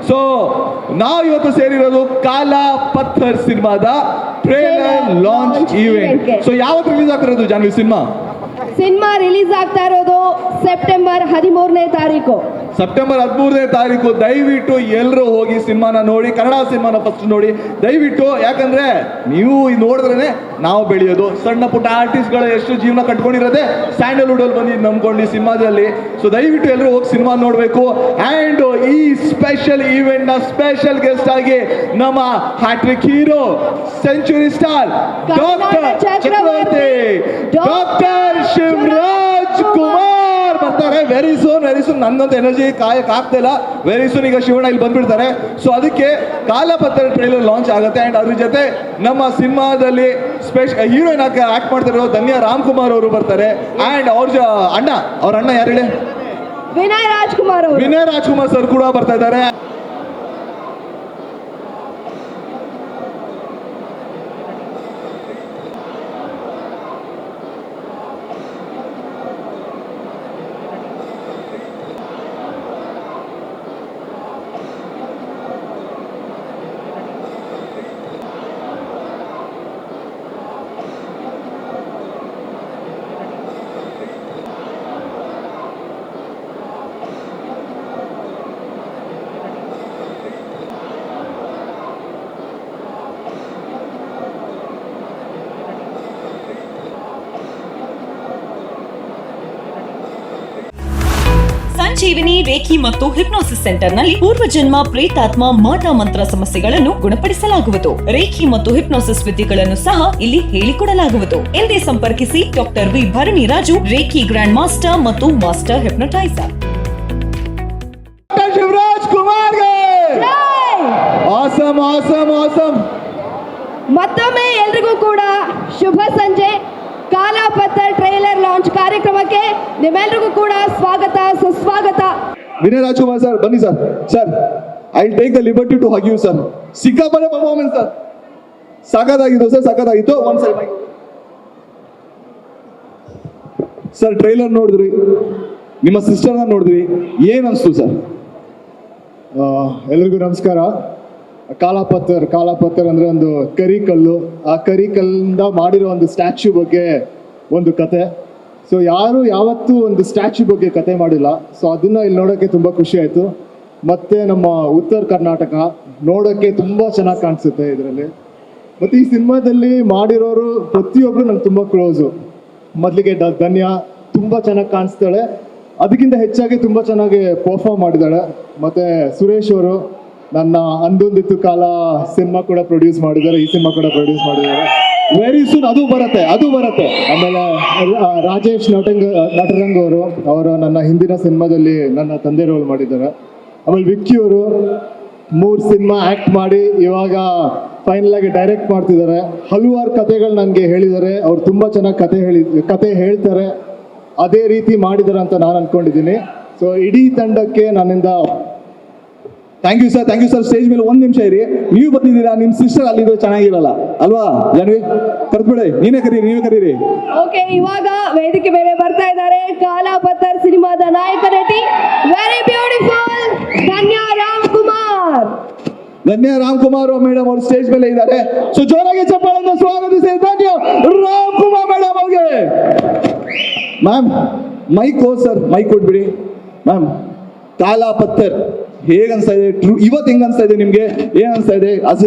So ನಾವು ಇವತ್ತು ಸೇರಿರೋದು ಕಾಲ ಪತ್ಥರ್ ಸಿನಿಮಾದ ಟ್ರೇಲರ್ ಲಾಂಚ್ ಈವೆಂಟ್. ಸೊ ಯಾವತ್ತು ರಿಲೀಸ್ ಆಗ್ತಿರೋದು ಜಾನ್ವಿ ಸಿನಿಮಾ ರಿಲೀಸ್ ಆಗ್ತಾ ಇರೋದು ಸೆಪ್ಟೆಂಬರ್ 13ನೇ ತಾರೀಕು. ಸೆಪ್ಟೆಂಬರ್ 13ನೇ ತಾರೀಕು. ದಯವಿಟ್ಟು ಎಲ್ಲರೂ ಹೋಗಿ ಸಿನಿಮಾನ ನೋಡಿ, ಕನ್ನಡ ಸಿನಿಮಾನ ಫಸ್ಟ್ ನೋಡಿ ದಯವಿಟ್ಟು. ಯಾಕಂದ್ರೆ ನೀವು ನೋಡಿದ್ರೇನೆ ನಾವು ಬೆಳೆಯೋದು. ಸಣ್ಣ ಪುಟ್ಟ ಆರ್ಟಿಸ್ಟ್ಗಳು ಎಷ್ಟು ಜೀವನ ಕಟ್ಕೊಂಡಿರೋದೆ ಸ್ಯಾಂಡಲ್ವುಡ್ ಅಲ್ಲಿ ಬಂದು ನಂಬ್ಕೊಂಡು ಈ ಸಿನಿಮಾದಲ್ಲಿ. ಸೊ ದಯವಿಟ್ಟು ಎಲ್ಲರೂ ಹೋಗಿ ಸಿನಿಮಾ ನೋಡಬೇಕು. ಅಂಡ್ ಈ ಸ್ಪೆಷಲ್ ಈವೆಂಟ್ ನ ಸ್ಪೆಷಲ್ ಗೆಸ್ಟ್ ಆಗಿ ನಮ್ಮ hat-trick hero, century star doctor Chakravarthi, doctor Shivaraj Kumar ಬರ್ತಾರೆ. ವೆರಿ ಸೂನ್ ನನ್ನಂತ ಎನರ್ಜಿ ಕಾಯಕ್ ಆಗ್ತಿಲ್ಲ. ವೆರಿ ಸೂನ್ ಈಗ ಶಿವಣ್ಣ ಇಲ್ಲಿ ಬಂದ್ಬಿಡ್ತಾರೆ. ಸೊ ಅದಕ್ಕೆ ಕಾಲಪತ್ರ ಟ್ರೈಲರ್ ಲಾಂಚ್ ಆಗುತ್ತೆ. ಅಂಡ್ ಅದ್ರ ಜೊತೆ ನಮ್ಮ ಸಿನಿಮಾದಲ್ಲಿ ಹೀರೋಯಿನ್ ಆಗಿ ಆಕ್ಟ್ ಮಾಡ್ತಿರೋ ಧನ್ಯ ರಾಮ್ಕುಮಾರ್ ಅವರು ಬರ್ತಾರೆ. ಅಂಡ್ ಅವ್ರ ಅಣ್ಣ ಯಾರು ಹೇಳಿ, ವಿನಯ್ ರಾಜ್ಕುಮಾರ್ ಸರ್ ಕೂಡ ಬರ್ತಾ ಇದ್ದಾರೆ. ಸಂಜೀವಿನಿ ರೇಖಿ ಮತ್ತು ಹಿಪ್ನೋಸಿಸ್ ಸೆಂಟರ್ ನಲ್ಲಿ ಪೂರ್ವಜನ್ಮ, ಪ್ರೇತಾತ್ಮ, ಮಾಟ ಮಂತ್ರ ಸಮಸ್ಯೆಗಳನ್ನು ಗುಣಪಡಿಸಲಾಗುವುದು. ರೇಖಿ ಮತ್ತು ಹಿಪ್ನೋಸಿಸ್ ವಿದ್ಯೆಗಳನ್ನು ಸಹ ಇಲ್ಲಿ ಹೇಳಿಕೊಡಲಾಗುವುದು. ಎಂದೇ ಸಂಪರ್ಕಿಸಿ doctor V Bharaniraju, reiki grand master ಮತ್ತು master hypnotiser. Shivaraj Kumar awesome. ಮತ್ತೊಮ್ಮೆ ಎಲ್ರಿಗೂ ಕೂಡ ಶುಭ ಸಂಜೆ. ಕಾಲಪತ್ಥರ್ ಟ್ರೈಲರ್ ಲಾಂಚ್ ಕಾರ್ಯಕ್ರಮಕ್ಕೆ ನಿಮ್ಮೆಲ್ಲರಿಗೂ ಕೂಡ ಸ್ವಾಗತ, ಸುಸ್ವಾಗತ. ವಿನಯ್ ರಾಜ್ಕುಮಾರ್ ಸರ್ ಬನ್ನಿ sir. I take the liberty to hug you sir. ಸಿಕ್ಕಾಪಟ್ಟೆ ಪರ್ಫಾರ್ಮೆನ್ಸ್ ಸರ್, ಸಾಕಾಗಿತ್ತು ಸರ್, ಸಾಕಾಗಿತ್ತು. ಸರ್ ಟ್ರೈಲರ್ ನೋಡಿದ್ರಿ, ನಿಮ್ಮ ಸಿಸ್ಟರ್ನ ನೋಡಿದ್ರಿ, ಏನ್ ಅನ್ಸ್ತು ಸರ್? ಎಲ್ರಿಗೂ ನಮಸ್ಕಾರ. ಕಾಲಪತ್ಥರ್ ಅಂದರೆ ಒಂದು ಕರಿಕಲ್ಲು. ಆ ಕರಿಕಲ್ಲಿಂದ ಮಾಡಿರೋ ಒಂದು ಸ್ಟ್ಯಾಚ್ಯೂ ಬಗ್ಗೆ ಒಂದು ಕತೆ. ಸೊ ಯಾರು ಯಾವತ್ತೂ ಒಂದು ಸ್ಟ್ಯಾಚ್ಯೂ ಬಗ್ಗೆ ಕತೆ ಮಾಡಿಲ್ಲ. ಸೊ ಅದನ್ನು ಇಲ್ಲಿ ನೋಡೋಕ್ಕೆ ತುಂಬ ಖುಷಿ ಆಯಿತು. ಮತ್ತು ನಮ್ಮ ಉತ್ತರ ಕರ್ನಾಟಕ ನೋಡೋಕ್ಕೆ ತುಂಬ ಚೆನ್ನಾಗಿ ಕಾಣಿಸುತ್ತೆ ಇದರಲ್ಲಿ. ಮತ್ತು ಈ ಸಿನಿಮಾದಲ್ಲಿ ಮಾಡಿರೋರು ಪ್ರತಿಯೊಬ್ಬರು ನಂಗೆ ತುಂಬ ಕ್ಲೋಸು. ಮೊದಲಿಗೆ ಧನ್ಯ ತುಂಬ ಚೆನ್ನಾಗಿ ಕಾಣಿಸ್ತಾಳೆ, ಅದಕ್ಕಿಂತ ಹೆಚ್ಚಾಗಿ ತುಂಬ ಚೆನ್ನಾಗಿ ಪರ್ಫಾರ್ಮ್ ಮಾಡಿದ್ದಾಳೆ. ಮತ್ತು ಸುರೇಶ್ ಅವರು ನನ್ನ ಅಂದೊಂದಿತ್ತು ಕಾಲ ಸಿನಿಮಾ ಕೂಡ ಪ್ರೊಡ್ಯೂಸ್ ಮಾಡಿದ್ದಾರೆ, ಈ ಸಿನಿಮಾ ಕೂಡ ಪ್ರೊಡ್ಯೂಸ್ ಮಾಡಿದ್ದಾರೆ. ವೆರಿ ಸೂನ್ ಅದು ಬರುತ್ತೆ. ಆಮೇಲೆ ರಾಜೇಶ್ ನಟರಂಗ್ ಅವರು ನನ್ನ ಹಿಂದಿನ ಸಿನಿಮಾದಲ್ಲಿ ನನ್ನ ತಂದೆ ರೋಲ್ ಮಾಡಿದ್ದಾರೆ. ಆಮೇಲೆ ವಿಕ್ಕಿ ಅವರು 3 ಸಿನಿಮಾ ಆ್ಯಕ್ಟ್ ಮಾಡಿ ಇವಾಗ ಫೈನಲ್ ಆಗಿ ಡೈರೆಕ್ಟ್ ಮಾಡ್ತಿದ್ದಾರೆ. ಹಲವಾರು ಕತೆಗಳು ನನಗೆ ಹೇಳಿದ್ದಾರೆ. ಅವ್ರು ತುಂಬ ಚೆನ್ನಾಗಿ ಕತೆ ಹೇಳ್ತಾರೆ, ಅದೇ ರೀತಿ ಮಾಡಿದ್ದಾರೆ ಅಂತ ನಾನು ಅಂದ್ಕೊಂಡಿದ್ದೀನಿ. ಸೊ ಇಡೀ ತಂಡಕ್ಕೆ ನನ್ನಿಂದ ಥ್ಯಾಂಕ್ ಯು ಸರ್. ಸ್ಟೇಜ್ ಮೇಲೆ 1 ನಿಮಿಷ ಇರಿ. ನೀವು ಬಂದಿದ್ದೀರಾ, ನಿಮ್ಮ ಸಿಸ್ಟರ್ ಅಲ್ಲಿದ್ರೆ ಚೆನ್ನಾಗಿರಲ್ಲ ಅಲ್ವಾ ಜಾನ್ವಿ? ಕರೆದ್ಬಿಡಿ, ನೀವೇ ಕರೀರಿ. ಓಕೆ, ಇವಾಗ ವೇದಿಕೆ ಮೇಲೆ ಬರ್ತಾ ಇದ್ದಾರೆ ಕಾಲಪತ್ಥರ್ ಸಿನಿಮಾದ ನಾಯಕ ನಟಿ, ವೆರಿ ಬ್ಯೂಟಿಫುಲ್ ಧನ್ಯ ರಾಮ್ಕುಮಾರ್ ಮೇಡಮ್ ಅವರು ಸ್ಟೇಜ್ ಮೇಲೆ ಇದ್ದಾರೆ. ಸೊ ಜೋರಾಗಿ ಚಪ್ಪಾಳೆಯಿಂದ ಸ್ವಾಗತಿಸಿ ಧನ್ಯ ರಾಮ್ಕುಮಾರ್ ಮೇಡಮ್ ಅವ್ರಿಗೆ. ಮ್ಯಾಮ್ ಮೈಕ್ ಕೊಟ್ಬಿಡಿ ಮ್ಯಾಮ್. ಕಾಲಪತ್ಥರ್ ಹೇಗೆ ಅನ್ಸ್ತಾ ಇದೆ ಇವತ್ತು? ಹೆಂಗ್ ಅನ್ಸ್ತಾ ಇದೆ ನಿಮ್ಗೆ? ಏನ್ ಅನ್ಸ್ತಾ ಇದೆ?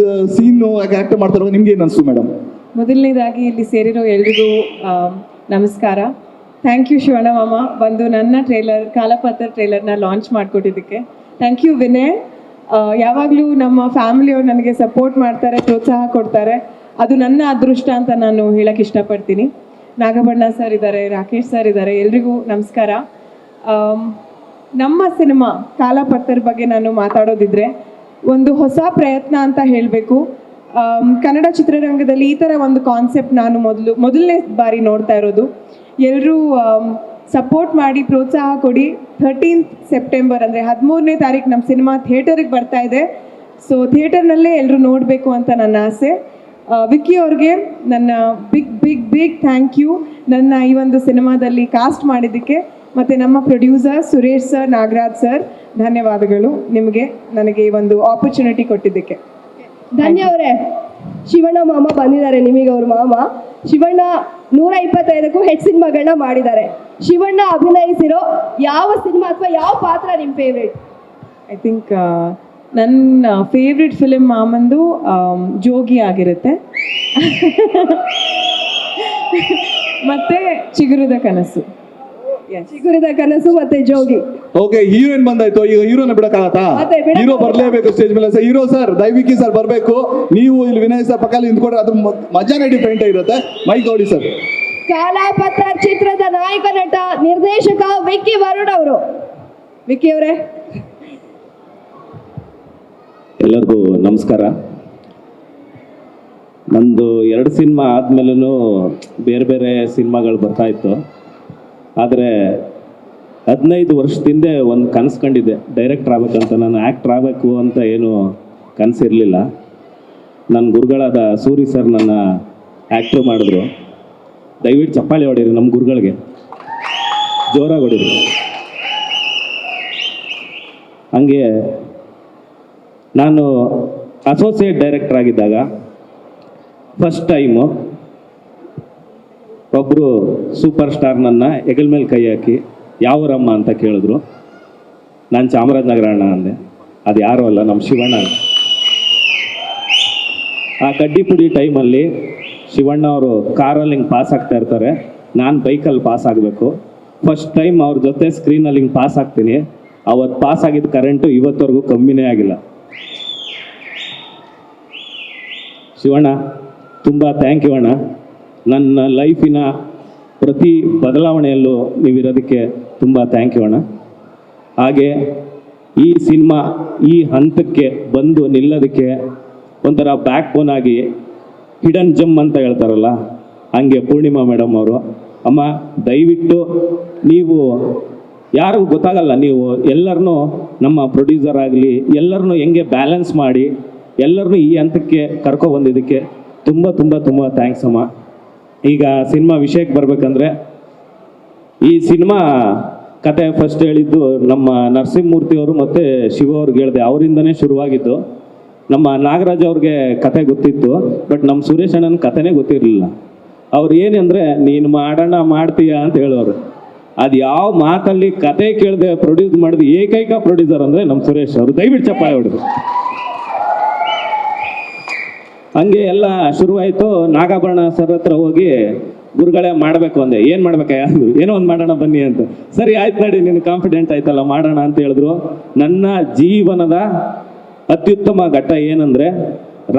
ಸೀನ್ ಆಕ್ಟ್ ಮಾಡ್ತಾರೋ ನಿಮ್ಗೆ ಏನ್ ಅನ್ಸ್ತು ಮೇಡಮ್? ಮೊದಲನೇದಾಗಿ ಇಲ್ಲಿ ಸೇರಿರೋ ಎಲ್ರಿಗೂ ನಮಸ್ಕಾರ. ಥ್ಯಾಂಕ್ ಯು ಶಿವಣ್ಣ ಮಾಮ ಬಂದು ನನ್ನ ಕಾಲಪತ್ಥರ್ ಟ್ರೇಲರ್ನ ಲಾಂಚ್ ಮಾಡಿಕೊಟ್ಟಿದ್ದಕ್ಕೆ. Thank you Vinay. ಯಾವಾಗಲೂ ನಮ್ಮ ಫ್ಯಾಮಿಲಿಯವ್ರು ನನಗೆ ಸಪೋರ್ಟ್ ಮಾಡ್ತಾರೆ, ಪ್ರೋತ್ಸಾಹ ಕೊಡ್ತಾರೆ. ಅದು ನನ್ನ ಅದೃಷ್ಟ ಅಂತ ನಾನು ಹೇಳಕ್ಕೆ ಇಷ್ಟಪಡ್ತೀನಿ. ನಾಗಬಣ್ಣ ಸರ್ ಇದ್ದಾರೆ, ರಾಕೇಶ್ ಸರ್ ಇದ್ದಾರೆ, ಎಲ್ರಿಗೂ ನಮಸ್ಕಾರ. ನಮ್ಮ ಸಿನಿಮಾ ಕಾಲಪತ್ಥರ್ ಬಗ್ಗೆ ನಾನು ಮಾತಾಡೋದಿದ್ರೆ ಒಂದು ಹೊಸ ಪ್ರಯತ್ನ ಅಂತ ಹೇಳಬೇಕು. ಕನ್ನಡ ಚಿತ್ರರಂಗದಲ್ಲಿ ಈ ಥರ ಒಂದು ಕಾನ್ಸೆಪ್ಟ್ ನಾನು ಮೊದಲನೇ ಬಾರಿ ನೋಡ್ತಾ ಇರೋದು. ಎಲ್ಲರೂ ಸಪೋರ್ಟ್ ಮಾಡಿ ಪ್ರೋತ್ಸಾಹ ಕೊಡಿ. 13th ಸೆಪ್ಟೆಂಬರ್ ಅಂದರೆ 13ನೇ ತಾರೀಕು ನಮ್ಮ ಸಿನಿಮಾ ಥಿಯೇಟರಿಗೆ ಬರ್ತಾ ಇದೆ. ಸೊ ಥಿಯೇಟರ್ನಲ್ಲೇ ಎಲ್ಲರೂ ನೋಡಬೇಕು ಅಂತ ನನ್ನ ಆಸೆ. ವಿಕ್ಕಿ ಅವ್ರಿಗೆ ನನ್ನ ಬಿಗ್ ಥ್ಯಾಂಕ್ ಯು ನನ್ನ ಈ ಒಂದು ಸಿನಿಮಾದಲ್ಲಿ ಕಾಸ್ಟ್ ಮಾಡಿದ್ದಕ್ಕೆ. ಮತ್ತು ನಮ್ಮ producer Suresh sir, Nagaraj sir, ಧನ್ಯವಾದಗಳು ನಿಮಗೆ ನನಗೆ ಈ ಒಂದು ಆಪರ್ಚುನಿಟಿ ಕೊಟ್ಟಿದ್ದಕ್ಕೆ. ಧನ್ಯ ಅವರೇ, ಶಿವಣ್ಣ ಮಾಮ ಬಂದಿದ್ದಾರೆ, ನಿಮಗೆ ಅವ್ರ ಮಾಮ. ಶಿವಣ್ಣ 125ಕ್ಕೂ ಹೆಚ್ಚು ಸಿನಿಮಾಗಳನ್ನ ಮಾಡಿದ್ದಾರೆ. ಶಿವಣ್ಣ ಅಭಿನಯಿಸಿರೋ ಯಾವ ಸಿನಿಮಾ ಅಥವಾ ಯಾವ ಪಾತ್ರ ನಿಮ್ಮ ಫೇವ್ರೇಟ್? ಐ ಥಿಂಕ್ ನನ್ನ ಫೇವ್ರೆಟ್ ಫಿಲಿಮ್ ಮಾಮಂದು ಜೋಗಿ ಆಗಿರುತ್ತೆ. ಮತ್ತೆ ಚಿಗುರಿದ ಕನಸು. ಚಿಗುರಿದ ಕನಸು ಮತ್ತೆ ಜೋಗಿ. ಓಕೆ, ಹೀರೋಯಿನ್ ಬಂದಾಯ್ತು, ಈಗ ಹೀರೋನ ಬಿಡಕ್ಕಾಗತ್ತಾ? ಮತ್ತೆ ಬಿಡಕ್ಕಾಗಲ್ಲ. ಹೀರೋ ಬರ್ಲೇಬೇಕು ಸ್ಟೇಜ್ ಮೇಲೆ. ಹೀರೋ ಸರ್, ದಯವಿಕ್ಕಿ ಸರ್ ಬರ್ಬೇಕು. ನೀವು ಇಲ್ಲಿ ವಿನಯ್ ಸರ್ ಪಕ್ಕದಲ್ಲಿ ನಿಂತ್ಕೊಂಡ್ರೆ ಅದ್ರ ಮಜಾನೇ ಡಿಫ್ರೆಂಟ್ ಇರುತ್ತೆ. ಮೈಕ್ ನೋಡಿ ಸರ್. ಕಾಲಾಪತ್ರ ಚಿತ್ರದ ನಾಯಕ ನಟ ನಿರ್ದೇಶಕ ವಿಕ್ಕಿ ವರುಣ್ ಅವರು. ವಿಕ್ಕಿ ಅವರೇ, ಎಲ್ಲರಿಗೂ ನಮಸ್ಕಾರ. ನಂದು 2 ಸಿನಿಮಾ ಆದಮೇಲೂ ಬೇರೆ ಬೇರೆ ಸಿನಿಮಾಗಳು ಬರ್ತಾ ಇತ್ತು. ಆದರೆ 15 ವರ್ಷದಿಂದ ಒಂದು ಕನಸು ಕಂಡಿದ್ದೆ, ಡೈರೆಕ್ಟ್ರ್ ಆಗ್ಬೇಕಂತ. ನಾನು ಆ್ಯಕ್ಟ್ರ್ ಆಗಬೇಕು ಅಂತ ಏನು ಕನಸಿರಲಿಲ್ಲ. ನನ್ನ ಗುರುಗಳಾದ ಸೂರಿ ಸರ್ ನನ್ನ ಆ್ಯಕ್ಟ್ರ್ ಮಾಡಿದ್ರು. ದಯವಿಟ್ಟು ಚಪ್ಪಾಳಿ ಹೊಡೀರಿ ನಮ್ಮ ಗುರುಗಳಿಗೆ, ಜೋರಾಗಿ ಹೊಡೀರಿ. ಹಂಗೆ ನಾನು ಅಸೋಸಿಯೇಟ್ ಡೈರೆಕ್ಟರ್ ಆಗಿದ್ದಾಗ ಫಸ್ಟ್ ಟೈಮು ಒಬ್ಬರು ಸೂಪರ್ ಸ್ಟಾರ್ ನನ್ನ ಹೆಗಲ ಮೇಲೆ ಕೈ ಹಾಕಿ ಯಾವರಮ್ಮ ಅಂತ ಕೇಳಿದ್ರು. ನಾನು ಚಾಮರಾಜನಗರ ಅಣ್ಣ ಅಂದೆ. ಅದು ಯಾರೂ ಅಲ್ಲ, ನಮ್ಮ ಶಿವಣ್ಣ. ಆ ಕಡ್ಡಿಪುಡಿ ಟೈಮಲ್ಲಿ ಶಿವಣ್ಣ ಅವರು ಕಾರಲ್ಲಿ ಹಿಂಗೆ ಪಾಸ್ ಆಗ್ತಾ ಇರ್ತಾರೆ, ನಾನು ಬೈಕಲ್ಲಿ ಪಾಸ್ ಆಗಬೇಕು. ಫಸ್ಟ್ ಟೈಮ್ ಅವ್ರ ಜೊತೆ ಸ್ಕ್ರೀನಲ್ಲಿ ಹಿಂಗೆ ಪಾಸ್ ಆಗ್ತೀನಿ. ಅವತ್ತು ಪಾಸ್ ಆಗಿದ್ದ ಕರೆಂಟು ಇವತ್ತವರೆಗೂ ಕಮ್ಮಿನೇ ಆಗಿಲ್ಲ. ಶಿವಣ್ಣ, ತುಂಬ ಥ್ಯಾಂಕ್ ಯು ಅಣ್ಣ. ನನ್ನ ಲೈಫಿನ ಪ್ರತಿ ಬದಲಾವಣೆಯಲ್ಲೂ ನೀವಿರೋದಕ್ಕೆ ತುಂಬ ಥ್ಯಾಂಕ್ ಯು ಅಣ್ಣ. ಹಾಗೆ ಈ ಸಿನಿಮಾ ಈ ಹಂತಕ್ಕೆ ಬಂದು ನಿಲ್ಲೋದಕ್ಕೆ ಒಂಥರ ಬ್ಯಾಕ್ ಬೋನ್ ಆಗಿ ಹಿಡನ್ ಜಮ್ ಅಂತ ಹೇಳ್ತಾರಲ್ಲ, ಹಂಗೆ ಪೂರ್ಣಿಮಾ ಮೇಡಮ್ ಅವರು. ಅಮ್ಮ, ದಯವಿಟ್ಟು ನೀವು ಯಾರಿಗೂ ಗೊತ್ತಾಗಲ್ಲ, ನೀವು ಎಲ್ಲರನ್ನೂ ನಮ್ಮ ಪ್ರೊಡ್ಯೂಸರ್ ಆಗಲಿ ಎಲ್ಲರನ್ನೂ ಹೆಂಗೆ ಬ್ಯಾಲೆನ್ಸ್ ಮಾಡಿ ಎಲ್ಲರನ್ನೂ ಈ ಹಂತಕ್ಕೆ ಕರ್ಕೊಬಂದಿದ್ದಕ್ಕೆ ತುಂಬ ತುಂಬ ತುಂಬ ಥ್ಯಾಂಕ್ಸ್ ಅಮ್ಮ. ಈಗ ಸಿನಿಮಾ ವಿಷಯಕ್ಕೆ ಬರಬೇಕಂದ್ರೆ, ಈ ಸಿನಿಮಾ ಕತೆ ಫಸ್ಟ್ ಹೇಳಿದ್ದು ನಮ್ಮ ನರಸಿಂಹಮೂರ್ತಿ ಅವರು ಮತ್ತು ಶಿವ ಅವ್ರಿಗೆ ಹೇಳಿದೆ. ಅವರಿಂದನೇ ಶುರುವಾಗಿದ್ದು. ನಮ್ಮ ನಾಗರಾಜ್ ಅವ್ರಿಗೆ ಕತೆ ಗೊತ್ತಿತ್ತು, ಬಟ್ ನಮ್ಮ ಸುರೇಶ್ ಅಣ್ಣನ ಕತೆನೇ ಗೊತ್ತಿರಲಿಲ್ಲ. ಅವ್ರು ಏನಂದರೆ, ನೀನು ಮಾಡೋಣ ಮಾಡ್ತೀಯಾ ಅಂತ ಹೇಳೋರು. ಅದು ಯಾವ ಮಾತಲ್ಲಿ ಕತೆ ಕೇಳದೆ ಪ್ರೊಡ್ಯೂಸ್ ಮಾಡಿದ ಏಕೈಕ ಪ್ರೊಡ್ಯೂಸರ್ ಅಂದರೆ ನಮ್ಮ ಸುರೇಶ್ ಅವರು. ದಯವಿಟ್ಟು ಚಪ್ಪಾಳೆ ಹೊಡೆದು. ಹಂಗೆ ಎಲ್ಲ ಶುರುವಾಯಿತು. ನಾಗಾಭರಣ ಸರ್ ಹತ್ರ ಹೋಗಿ, ಗುರುಗಳೇ ಮಾಡಬೇಕು ಅಂದೆ. ಏನು ಮಾಡ್ಬೇಕಾ? ಏನೋ ಒಂದು ಮಾಡೋಣ ಬನ್ನಿ ಅಂತ. ಸರಿ ಆಯ್ತು ನಡಿ, ನೀನು ಕಾನ್ಫಿಡೆಂಟ್ ಆಯ್ತಲ್ಲ, ಮಾಡೋಣ ಅಂತ ಹೇಳಿದ್ರು. ನನ್ನ ಜೀವನದ ಅತ್ಯುತ್ತಮ ಘಟ್ಟ ಏನಂದರೆ,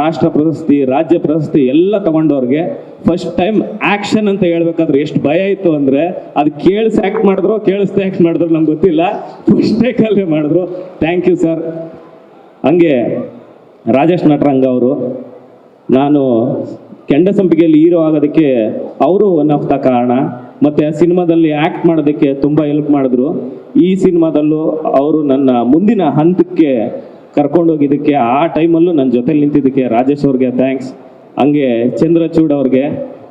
ರಾಷ್ಟ್ರ ಪ್ರಶಸ್ತಿ, ರಾಜ್ಯ ಪ್ರಶಸ್ತಿ ಎಲ್ಲ ತಗೊಂಡವ್ರಿಗೆ ಫಸ್ಟ್ ಟೈಮ್ ಆ್ಯಕ್ಷನ್ ಅಂತ ಹೇಳ್ಬೇಕಾದ್ರೆ ಎಷ್ಟು ಭಯ ಇತ್ತು ಅಂದರೆ, ಅದು ಕೇಳಿಸಿ ಆ್ಯಕ್ಟ್ ಮಾಡಿದ್ರು ಕೇಳಿಸ್ತಾ ಆ್ಯಕ್ಟ್ ಮಾಡಿದ್ರು ನಮ್ಗೆ ಗೊತ್ತಿಲ್ಲ, ಫಸ್ಟ್ ಟೇಕಲ್ಲೇ ಮಾಡಿದ್ರು. Thank you sir. ಹಂಗೆ ರಾಜೇಶ್ ನಟರಂಗ ಅವರು, ನಾನು ಕೆಂಡಸಂಪಿಗೆಯಲ್ಲಿ ಹೀರೋ ಆಗೋದಕ್ಕೆ ಅವರು ಒನ್ ಆಫ್ ದ ಕಾರಣ. ಮತ್ತು ಸಿನಿಮಾದಲ್ಲಿ ಆ್ಯಕ್ಟ್ ಮಾಡೋದಕ್ಕೆ ತುಂಬ ಹೆಲ್ಪ್ ಮಾಡಿದ್ರು. ಈ ಸಿನಿಮಾದಲ್ಲೂ ಅವರು ನನ್ನ ಮುಂದಿನ ಹಂತಕ್ಕೆ ಕರ್ಕೊಂಡೋಗಿದ್ದಕ್ಕೆ, ಆ ಟೈಮಲ್ಲೂ ನನ್ನ ಜೊತೆಲಿ ನಿಂತಿದ್ದಕ್ಕೆ ರಾಜೇಶ್ ಅವ್ರಿಗೆ ಥ್ಯಾಂಕ್ಸ್. ಹಂಗೆ ಚಂದ್ರಚೂಡ್ ಅವ್ರಿಗೆ,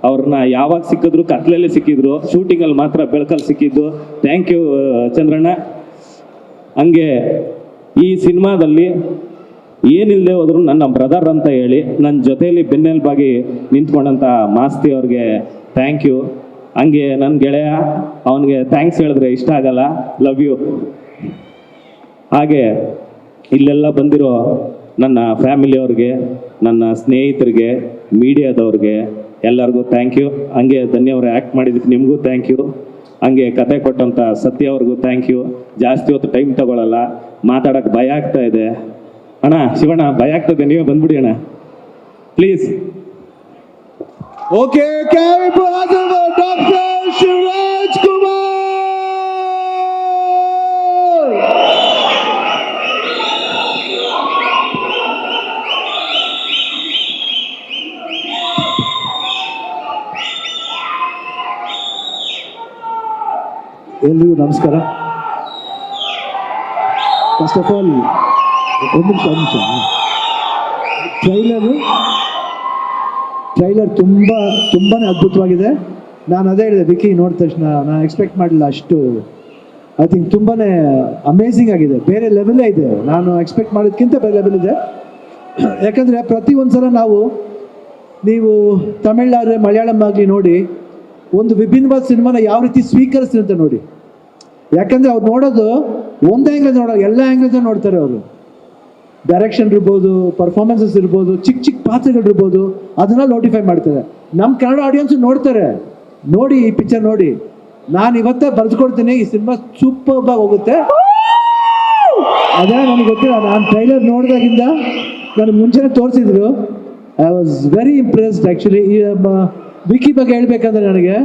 ಅವ್ರನ್ನ ಯಾವಾಗ ಸಿಕ್ಕಿದ್ರು ಕತ್ಲಲ್ಲಿ ಸಿಕ್ಕಿದ್ರು, ಶೂಟಿಂಗಲ್ಲಿ ಮಾತ್ರ ಬೆಳಕಲ್ಲಿ ಸಿಕ್ಕಿದ್ದು. Thank you Chandranna. ಹಂಗೆ ಈ ಸಿನಿಮಾದಲ್ಲಿ ಏನಿಲ್ಲದೆ ಹೋದ್ರು ನನ್ನ ಬ್ರದರ್ ಅಂತ ಹೇಳಿ ನನ್ನ ಜೊತೆಯಲ್ಲಿ ಬೆನ್ನೆಲುಬಾಗಿ ನಿಂತ್ಕೊಂಡಂಥ ಮಾಸ್ತಿ ಅವ್ರಿಗೆ ಥ್ಯಾಂಕ್ ಯು. ಹಂಗೆ ನನ್ನ ಗೆಳೆಯ, ಅವನಿಗೆ ಥ್ಯಾಂಕ್ಸ್ ಹೇಳಿದ್ರೆ ಇಷ್ಟ ಆಗಲ್ಲ, ಲವ್ ಯು. ಹಾಗೆ ಇಲ್ಲೆಲ್ಲ ಬಂದಿರೋ ನನ್ನ ಫ್ಯಾಮಿಲಿಯವ್ರಿಗೆ, ನನ್ನ ಸ್ನೇಹಿತರಿಗೆ, ಮೀಡಿಯಾದವ್ರಿಗೆ ಎಲ್ಲರಿಗೂ ಥ್ಯಾಂಕ್ ಯು. ಹಂಗೆ ಧನ್ಯವ್ರೆ ಆ್ಯಕ್ಟ್ ಮಾಡಿದ್ದಕ್ಕೆ ನಿಮಗೂ ಥ್ಯಾಂಕ್ ಯು. ಹಂಗೆ ಕತೆ ಕೊಟ್ಟಂಥ ಸತ್ಯ ಅವ್ರಿಗೂ ಥ್ಯಾಂಕ್ ಯು. ಜಾಸ್ತಿ ಹೊತ್ತು ಟೈಮ್ ತಗೊಳ್ಳಲ್ಲ, ಮಾತಾಡೋಕ್ಕೆ ಭಯ ಆಗ್ತಾ ಇದೆ ಅಣ್ಣ. ಶಿವಣ್ಣ, ಭಯ ಆಗ್ತದೆ, ನೀವೇ ಬಂದ್ಬಿಡಿ ಅಣ್ಣ please. Okay, doctor Shivaraj Kumar. ಎಲ್ರಿಗೂ ನಮಸ್ಕಾರ. ಫಸ್ಟ್ ಆಫ್ ಆಲ್ ಒಂದು ನಿಮಿಷ ಟ್ರೈಲರ್ ತುಂಬಾ ಅದ್ಭುತವಾಗಿದೆ. ನಾನು ಅದೇ ಹೇಳಿದೆ, ವಿಕ್ಕಿ ನೋಡಿದ ತಕ್ಷಣ ನಾನು ಎಕ್ಸ್ಪೆಕ್ಟ್ ಮಾಡಲಿಲ್ಲ ಅಷ್ಟು ಐ ಥಿಂಕ್ ತುಂಬಾ ಅಮೇಝಿಂಗ್ ಆಗಿದೆ, ಬೇರೆ ಲೆವೆಲೇ ಇದೆ. ನಾನು ಎಕ್ಸ್ಪೆಕ್ಟ್ ಮಾಡೋದಕ್ಕಿಂತ ಬೇರೆ ಲೆವೆಲ್ ಇದೆ. ಯಾಕಂದರೆ ಪ್ರತಿಯೊಂದು ಸಲ ನೀವು ತಮಿಳಾದ್ರೆ ಮಲಯಾಳಂ ಆಗಲಿ ನೋಡಿ, ಒಂದು ವಿಭಿನ್ನವಾದ ಸಿನಿಮಾನ ಯಾವ ರೀತಿ ಸ್ವೀಕರಿಸ್ತಾರೆ ಅಂತ ನೋಡಿ. ಯಾಕಂದರೆ ಅವ್ರು ನೋಡೋದು ಒಂದು ಆ್ಯಂಗ್ಲ್ ನೋಡೋ, ಎಲ್ಲ ಆ್ಯಂಗ್ಲಲ್ಲಿ ನೋಡ್ತಾರೆ ಅವರು. ಡೈರೆಕ್ಷನ್ ಇರ್ಬೋದು, ಪರ್ಫಾರ್ಮೆನ್ಸಸ್ ಇರ್ಬೋದು, ಚಿಕ್ಕ ಚಿಕ್ಕ ಪಾತ್ರಗಳಿರ್ಬೋದು, ಅದನ್ನ ನೋಟಿಫೈ ಮಾಡ್ತಾರೆ. ನಮ್ಮ ಕನ್ನಡ ಆಡಿಯನ್ಸು ನೋಡ್ತಾರೆ. ನೋಡಿ ಈ ಪಿಕ್ಚರ್ ನೋಡಿ, ನಾನು ಇವತ್ತೇ ಬರೆದುಕೊಡ್ತೀನಿ, ಈ ಸಿನಿಮಾ ಸೂಪರ್ ಆಗಿ ಹೋಗುತ್ತೆ. ಅದೇ ನನಗೆ ಗೊತ್ತಿಲ್ಲ, ನಾನು ಟ್ರೈಲರ್ ನೋಡಿದಾಗಿಂದ ನನಗೆ ಮುಂಚೆನೇ ತೋರಿಸಿದ್ರು. I was very impressed actually. ಈ ವಿಕಿ ಬಗ್ಗೆ ಹೇಳ್ಬೇಕಂದ್ರೆ ನನಗೆ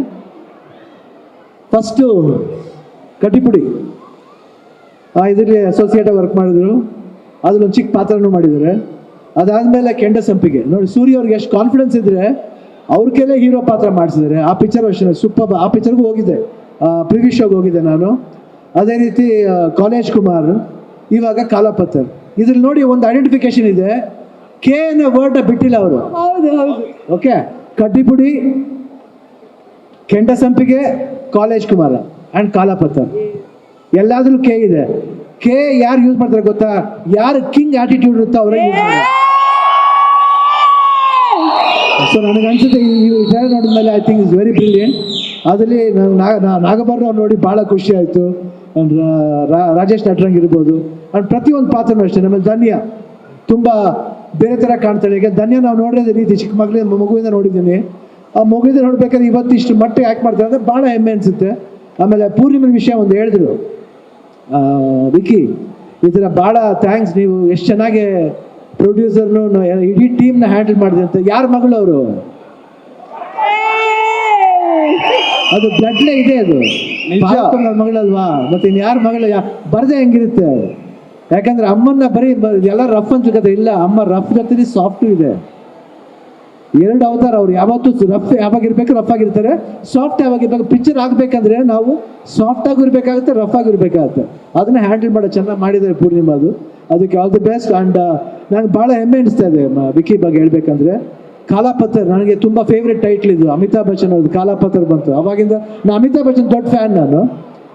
ಫಸ್ಟು ಕಟಿಪುಡಿ ಇದರಲ್ಲಿ ಅಸೋಸಿಯೇಟಾಗಿ ವರ್ಕ್ ಮಾಡಿದ್ರು, ಅದ್ರಲ್ಲೊಂದು ಚಿಕ್ಕ ಪಾತ್ರನೂ ಮಾಡಿದ್ದಾರೆ. ಅದಾದಮೇಲೆ ಕೆಂಡ ಸಂಪಿಗೆ ನೋಡಿ, ಸೂರ್ಯ ಅವ್ರಿಗೆ ಎಷ್ಟು ಕಾನ್ಫಿಡೆನ್ಸ್ ಇದ್ದರೆ ಅವ್ರ ಕೈಲೇ ಹೀರೋ ಪಾತ್ರ ಮಾಡಿಸಿದ್ದಾರೆ. ಆ ಪಿಕ್ಚರ್ ಅಷ್ಟೇ ಸೂಪರ್. ಆ ಪಿಕ್ಚರ್ಗೂ ಹೋಗಿದ್ದೆ, ಪ್ರಿವ್ಯೂ ಶೋಗೆ ಹೋಗಿದ್ದೆ ನಾನು. ಅದೇ ರೀತಿ ಕಾಲೇಜ್ ಕುಮಾರ್, ಇವಾಗ ಕಾಲಾಪತ್ತರ್. ಇದ್ರಲ್ಲಿ ನೋಡಿ ಒಂದು ಐಡೆಂಟಿಫಿಕೇಶನ್ ಇದೆ, ಕೆ ಅನ್ನೋ ವರ್ಡ್ನ ಬಿಟ್ಟಿಲ್ಲ ಅವರು. ಹೌದು ಹೌದು. ಓಕೆ, ಕಡ್ಡಿಪುಡಿ, ಕೆಂಡ ಸಂಪಿಗೆ, ಕಾಲೇಜ್ ಕುಮಾರ ಆ್ಯಂಡ್ ಕಾಲಾಪತ್ತರ್, ಎಲ್ಲಾದ್ರೂ ಕೆ ಇದೆ. ಕೆ ಯಾರು ಯೂಸ್ ಮಾಡ್ತಾರೆ ಗೊತ್ತಾ? ಯಾರು ಕಿಂಗ್ ಆಟಿಟ್ಯೂಡ್ ಇರುತ್ತೋ ಅವರೇ ಯೂಸ್ ಮಾಡ್ತಾರೆ. ಸೊ ನನಗನ್ಸುತ್ತೆ ಈ ಟ್ರೈಲರ್ ನೋಡಿದ್ಮೇಲೆ I think is very brilliant. ಅದರಲ್ಲಿ ನಾಗಭರಣ ಅವ್ರು ನೋಡಿ ಭಾಳ ಖುಷಿ ಆಯಿತು. ರಾಜೇಶ್ ನಟರಂಗ್ ಇರ್ಬೋದು, ಆ್ಯಂಡ್ ಪ್ರತಿಯೊಂದು ಪಾತ್ರನೂ ಅಷ್ಟೇ. ನಮ್ಮಲ್ಲಿ ಧನ್ಯ ತುಂಬ ಬೇರೆ ಥರ ಕಾಣ್ತಾಳೆ. ಈಗ ಧನ್ಯ ನಾವು ನೋಡಿದ ರೀತಿ ಚಿಕ್ಕ ಮಗುವಿಂದ ನೋಡಿದ್ದೀನಿ. ಆ ಮಗುವಿಂದ ನೋಡ್ಬೇಕಾದ್ರೆ ಇವತ್ತು ಇಷ್ಟು ಮಟ್ಟಿಗೆ ಆ್ಯಕ್ಟ್ ಮಾಡ್ತಾರೆ ಅಂದರೆ ಭಾಳ ಹೆಮ್ಮೆ ಅನಿಸುತ್ತೆ. ಆಮೇಲೆ ಪೂರ್ಣಿಮೆ ವಿಷಯ ಒಂದು ಹೇಳಿದ್ರು, ವಿಕಿ ಈ ಥರ ಭಾಳ ಥ್ಯಾಂಕ್ಸ್, ನೀವು ಎಷ್ಟು ಚೆನ್ನಾಗಿ ಪ್ರೊಡ್ಯೂಸರ್ನು ಇಡೀ ಟೀಮ್ನ ಹ್ಯಾಂಡಲ್ ಮಾಡಿದೆ ಅಂತ. ಯಾರ ಮಗಳು ಅವರು? ಅದು ಬ್ಲಡ್ಲೇ ಇದೆ, ಅದು ನನ್ನ ಮಗಳಲ್ವಾ? ಮತ್ತೆ ಇನ್ನು ಯಾರ ಮಗಳು? ಬರದೆ ಹೆಂಗಿರುತ್ತೆ? ಯಾಕಂದ್ರೆ ಅಮ್ಮನ್ನ ಬರೀ ಎಲ್ಲ ರಫ್ ಅಂತ ತಿಳ್ಕತ್ತೆ. ಇಲ್ಲ, ಅಮ್ಮ ರಫ್ ಜೊತೆ ಸಾಫ್ಟು ಇದೆ. ಎರಡು ಅವತಾರ. ಅವ್ರು ಯಾವತ್ತೂ ರಫ್ ಯಾವಾಗಿರ್ಬೇಕು ರಫ್ ಆಗಿರ್ತಾರೆ, ಸಾಫ್ಟ್ ಯಾವಾಗಿರ್ಬೇಕು. ಪಿಕ್ಚರ್ ಆಗಬೇಕಂದ್ರೆ ನಾವು ಸಾಫ್ಟ್ ಆಗಿರ್ಬೇಕಾಗುತ್ತೆ, ರಫ್ ಆಗಿರ್ಬೇಕಾಗುತ್ತೆ. ಅದನ್ನ ಹ್ಯಾಂಡಲ್ ಮಾಡೋ ಚೆನ್ನಾಗಿ ಮಾಡಿದ್ದಾರೆ ಪೂರ್ಣಿಮಾದು. ಅದಕ್ಕೆ ಆಲ್ ದಿ ಬೆಸ್ಟ್. ಆ್ಯಂಡ್ ನನಗೆ ಭಾಳ ಹೆಮ್ಮೆ ಅನಿಸ್ತಾ ಇದೆ ವಿಕಿ ಬಗ್ಗೆ ಹೇಳ್ಬೇಕಂದ್ರೆ. ಕಾಲಾಪತ್ತರ್ ನನಗೆ ತುಂಬ ಫೇವ್ರೆಟ್ ಟೈಟ್ಲ್ ಇದು. ಅಮಿತಾಬ್ ಬಚ್ಚನ್ ಅವ್ರದ್ದು ಕಾಲಾಪತ್ತರ್ ಬಂತು. ಅವಾಗಿಂದ ನಾನು ಅಮಿತಾಬ್ ಬಚ್ಚನ್ ದೊಡ್ಡ ಫ್ಯಾನ್. ನಾನು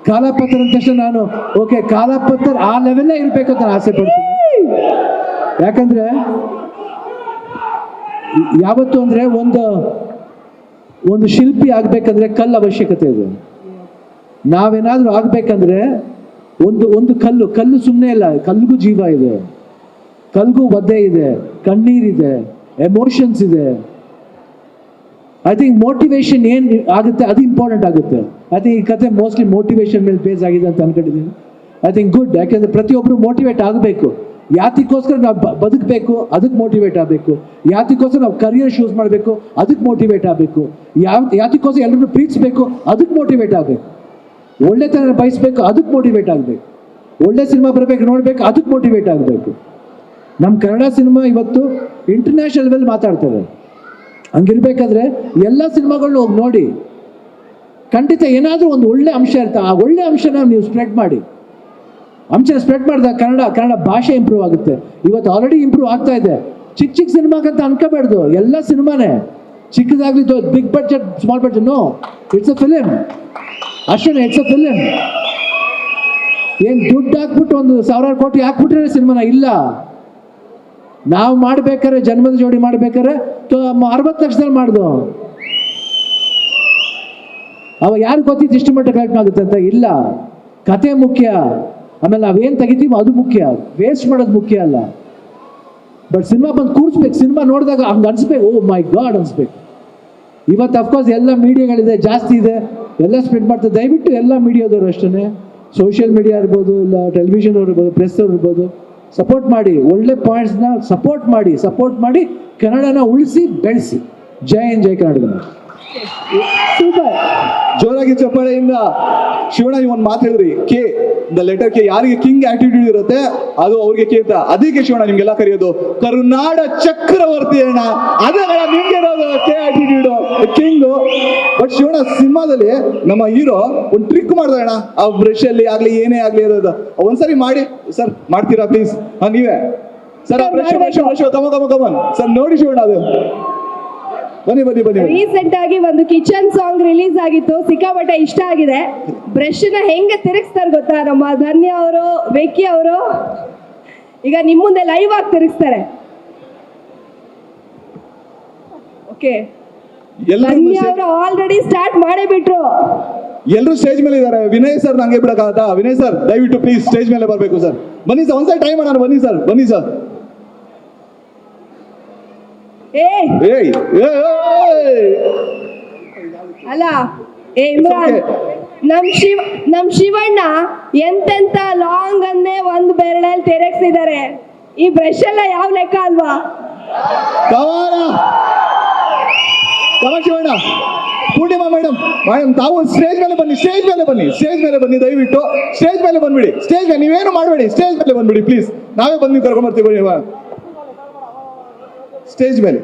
ಕಾಲಾಪತ್ತರ್ ಅಂದ ತಕ್ಷಣ ನಾನು ಓಕೆ ಕಾಲಾಪತ್ತರ್ ಆ ಲೆವೆಲ್ಲೇ ಇರಬೇಕು ಅಂತ ನಾನು ಆಸೆ ಪಡ್ತೀನಿ. ಯಾಕಂದರೆ ಯಾವತ್ತು ಅಂದರೆ ಒಂದು ಶಿಲ್ಪಿ ಆಗಬೇಕಂದ್ರೆ ಕಲ್ಲು ಅವಶ್ಯಕತೆ ಇದೆ. ನಾವೇನಾದರೂ ಆಗಬೇಕಂದ್ರೆ ಒಂದು ಕಲ್ಲು ಸುಮ್ಮನೆ ಇಲ್ಲ, ಕಲ್ಲಿಗೂ ಜೀವ ಇದೆ, ಕಲ್ಗೂ ಒದ್ದೆ ಇದೆ, ಕಣ್ಣೀರಿದೆ, ಎಮೋಷನ್ಸ್ ಇದೆ. ಐ ಥಿಂಕ್ ಮೋಟಿವೇಶನ್ ಏನು ಆಗುತ್ತೆ ಅದು ಇಂಪಾರ್ಟೆಂಟ್ ಆಗುತ್ತೆ. ಐ ಥಿಂಕ್ ಈ ಕತೆ ಮೋಸ್ಟ್ಲಿ ಮೋಟಿವೇಶನ್ ಮೇಲೆ ಬೇಸ್ ಆಗಿದೆ ಅಂತ ಅನ್ಕೊಂಡಿದ್ದೀನಿ. I think good. ಯಾಕೆಂದರೆ ಪ್ರತಿಯೊಬ್ಬರು ಮೋಟಿವೇಟ್ ಆಗಬೇಕು. ಯಾತಿಗೋಸ್ಕರ ನಾವು ಬದುಕಬೇಕು, ಅದಕ್ಕೆ ಮೋಟಿವೇಟ್ ಆಗಬೇಕು. ಯಾತಿಗೋಸ್ಕರ ನಾವು ಕರಿಯರ್ ಚೂಸ್ ಮಾಡಬೇಕು, ಅದಕ್ಕೆ ಮೋಟಿವೇಟ್ ಆಗಬೇಕು. ಯಾತಿಗೋಸ್ಕರ ಎಲ್ಲರನ್ನು ಪ್ರೀತಿಸಬೇಕು, ಅದಕ್ಕೆ ಮೋಟಿವೇಟ್ ಆಗಬೇಕು. ಒಳ್ಳೆತನ ಬಯಸಬೇಕು, ಅದಕ್ಕೆ ಮೋಟಿವೇಟ್ ಆಗಬೇಕು. ಒಳ್ಳೆ ಸಿನಿಮಾ ಬರಬೇಕು ನೋಡಬೇಕು, ಅದಕ್ಕೆ ಮೋಟಿವೇಟ್ ಆಗಬೇಕು. ನಮ್ಮ ಕನ್ನಡ ಸಿನಿಮಾ ಇವತ್ತು ಇಂಟರ್ನ್ಯಾಷನಲ್ ಲೆವೆಲ್ ಮಾತಾಡ್ತಾರೆ. ಹಂಗಿರ್ಬೇಕಾದ್ರೆ ಎಲ್ಲ ಸಿನಿಮಾಗಳನ್ನ ಹೋಗಿ ನೋಡಿ. ಖಂಡಿತ ಏನಾದರೂ ಒಂದು ಒಳ್ಳೆ ಅಂಶ ಇರುತ್ತೆ, ಆ ಒಳ್ಳೆ ಅಂಶನ ನೀವು ಸ್ಪ್ರೆಡ್ ಮಾಡಿ. ಅಂಶನ ಸ್ಪ್ರೆಡ್ ಮಾಡಿದಾಗ ಕನ್ನಡ ಭಾಷೆ ಇಂಪ್ರೂವ್ ಆಗುತ್ತೆ. ಇವತ್ತು ಆಲ್ರೆಡಿ ಇಂಪ್ರೂವ್ ಆಗ್ತಾ ಇದೆ. ಚಿಕ್ಕ ಸಿನಿಮಾಗಂತ ಅನ್ಕೋಬಾರ್ದು, ಎಲ್ಲ ಸಿನಿಮಾನೇ ಚಿಕ್ಕದಾಗಲಿ big budget small budget, no, it's a film ಅಷ್ಟೇ. It's a film. ಏನು ದುಡ್ಡು ಹಾಕ್ಬಿಟ್ಟು 1,000 ಕೋಟಿ ಹಾಕ್ಬಿಟ್ರೆ ಸಿನಿಮಾನ ಇಲ್ಲ. ನಾವು ಮಾಡ್ಬೇಕಾದ್ರೆ ಜನ್ಮದ ಜೋಡಿ ಮಾಡ್ಬೇಕಾದ್ರೆ 60 ಲಕ್ಷದಲ್ಲಿ ಮಾಡ್ದು. ಅವಾಗ ಯಾರು ಗೊತ್ತಿತ್ತು ಇಷ್ಟು ಮಟ್ಟ ಕಲೆಕ್ಟ್ ಆಗುತ್ತೆ ಅಂತ? ಇಲ್ಲ. ಕತೆ ಮುಖ್ಯ, ಆಮೇಲೆ ನಾವೇನು ತೆಗಿತೀವೋ ಅದು ಮುಖ್ಯ, ವೇಸ್ಟ್ ಮಾಡೋದು ಮುಖ್ಯ ಅಲ್ಲ. ಬಟ್ ಸಿನಿಮಾ ಬಂದು ಕೂರಿಸ್ಬೇಕು. ಸಿನಿಮಾ ನೋಡಿದಾಗ ಹಂಗೆ ಅನ್ಸ್ಬೇಕು, ಓ ಮೈ ಗಾಡ್ ಅನ್ಸ್ಬೇಕು. ಇವತ್ತು ಅಫ್ಕೋರ್ಸ್ ಎಲ್ಲ ಮೀಡಿಯಾಗಳಿದೆ, ಜಾಸ್ತಿ ಇದೆ, ಎಲ್ಲ ಸ್ಪ್ರೆಡ್ ಮಾಡ್ತಾರೆ. ದಯವಿಟ್ಟು ಎಲ್ಲ ಮೀಡಿಯಾದವರು ಅಷ್ಟೇ, ಸೋಷಿಯಲ್ ಮೀಡಿಯಾ ಇರ್ಬೋದು, ಇಲ್ಲ ಟೆಲಿವಿಷನ್ ಅವ್ರು ಇರ್ಬೋದು, ಪ್ರೆಸ್ ಅವ್ರು ಇರ್ಬೋದು, ಸಪೋರ್ಟ್ ಮಾಡಿ. ಒಳ್ಳೆ ಪಾಯಿಂಟ್ಸ್ನ ಸಪೋರ್ಟ್ ಮಾಡಿ ಕನ್ನಡನ ಉಳಿಸಿ ಬೆಳೆಸಿ. ಜೈ ಹಿಂದ್, ಜೈ ಕರ್ನಾಟಕ. ಸೂಪರ್. ಜೋರಾಗಿ ಚಪ್ಪಾಳೆಯಿಂದ ಶಿವಣ್ಣ ಈ ಒಂದು ಮಾತು ಹೇಳಿದ್ರಿ, ಕೆ ದ ಲೆಟರ್ ಕೆ. ಯಾರಿಗೆ ಕಿಂಗ್ ಆಟಿಟ್ಯೂಡ್ ಇರುತ್ತೆ ಅದು ಅವ್ರಿಗೆ ಕೆ ಅಂತ. ಅದಕ್ಕೆ ಶಿವಣ್ಣ ನಿಮ್ಗೆಲ್ಲ ಕರೆಯೋದು ಕರುನಾಡ ಚಕ್ರವರ್ತಿ ಅಣ್ಣ. ಅದೇ ನಿಮ್ಗೆ ಇರೋದು K attitude, king. But Shivanna ಸಿನಿಮಾದಲ್ಲಿ ನಮ್ಮ ಹೀರೋ ಒಂದು ಟ್ರಿಕ್ ಮಾಡ್ತಾರೆ ಅಣ್ಣ. ಆ ಬ್ರಷ್ ಅಲ್ಲಿ ಆಗ್ಲಿ ಏನೇ ಆಗ್ಲಿ ಇರೋದು ಒಂದ್ಸರಿ ಮಾಡಿ ಸರ್, ಮಾಡ್ತೀರಾ ಪ್ಲೀಸ್? ನೀವೇ ಸರ್, ಬ್ರಷ್ ಕಮನ್ ಸರ್, ನೋಡಿ ಶಿವಣ್ಣ ಅದು ಬನ್ನಿ ಬನ್ನಿ ಬನ್ನಿ ಬನ್ನಿ. ರೀಸೆಂಟ್ ಆಗಿ ಒಂದು ಕಿಚನ್ ಸಾಂಗ್ ರಿಲೀಸ್ ಆಗಿತ್ತು, ಸಿಕ್ಕಾಪಟ್ಟೆ ಇಷ್ಟ ಆಗಿದೆ. ಬ್ರಷ್ ನ ಹೆಂಗೆ ತಿರುಗಿಸ್ತಾರೆ ಗೊತ್ತಾ ನಮ್ಮ ಧನ್ಯ ಅವರು, ಬೆಕ್ಕಿ ಅವರು. ಈಗ ನಿಮ್ ಮುಂದೆ ಲೈವ್ ಆಗಿ ತಿರುಗಿಸ್ತಾರೆ. ಓಕೆ, ಧನ್ಯ ಅವರು ಆಲ್ರೆಡಿ ಸ್ಟಾರ್ಟ್ ಮಾಡೇ ಬಿಟ್ರು. ಎಲ್ಲರೂ ಸ್ಟೇಜ್ ಮೇಲೆ ಇದ್ದಾರೆ. ವಿನಯ್ ಸರ್ ನಂಗೆ ಬಿಡಕ್ಕಾಗತ್ತಾ? ವಿನಯ್ ಸರ್ ದಯವಿಟ್ಟು ಪ್ಲೀಸ್ ಸ್ಟೇಜ್ ಮೇಲೆ ಬರಬೇಕು ಸರ್. ಬನ್ನಿ ಸರ್, ಒಂದ್ಸಲ ಟ್ರೈ ಮಾಡೋಣ. ಬನ್ನಿ ಸರ್, ಬನ್ನಿ ಸರ್. ಏಯ್ ಏಯ್ ಅಲ್ಲ ಏ ಇಮ್ರಾನ್, ನಮ್ ಶಿವಣ್ಣ ಎಂತೆಂತ ಲಾಂಗ್ ಅನ್ನೇ ಒಂದು ಬೆರಳಲ್ಲಿ ತೆರೆಕ್ಸಿದ್ದಾರೆ. ಈ ಬ್ರಷ್ ಎಲ್ಲ ಯಾವ ಲೆಕ್ಕ ಅಲ್ವಾ? ಶಿವಣ್ಣ, ಪೂರ್ಣಿಮಾ ಮೇಡಮ್, ತಾವು ಸ್ಟೇಜ್ ಮೇಲೆ ಬನ್ನಿ, ಸ್ಟೇಜ್ ಮೇಲೆ ಬನ್ನಿ, ಸ್ಟೇಜ್ ಮೇಲೆ ಬನ್ನಿ, ದಯವಿಟ್ಟು ಸ್ಟೇಜ್ ಮೇಲೆ ಬಂದ್ಬಿಡಿ. ಸ್ಟೇಜ್ ಮೇಲೆ ನೀವೇನು ಮಾಡಬೇಡಿ, ಸ್ಟೇಜ್ ಮೇಲೆ ಬಂದ್ಬಿಡಿ ಪ್ಲೀಸ್. ನಾವೇ ಬಂದು ಕರ್ಕೊಂಡ್ ಬರ್ತೀವಿ ಸ್ಟೇಜ್ ಮೇಲೆ.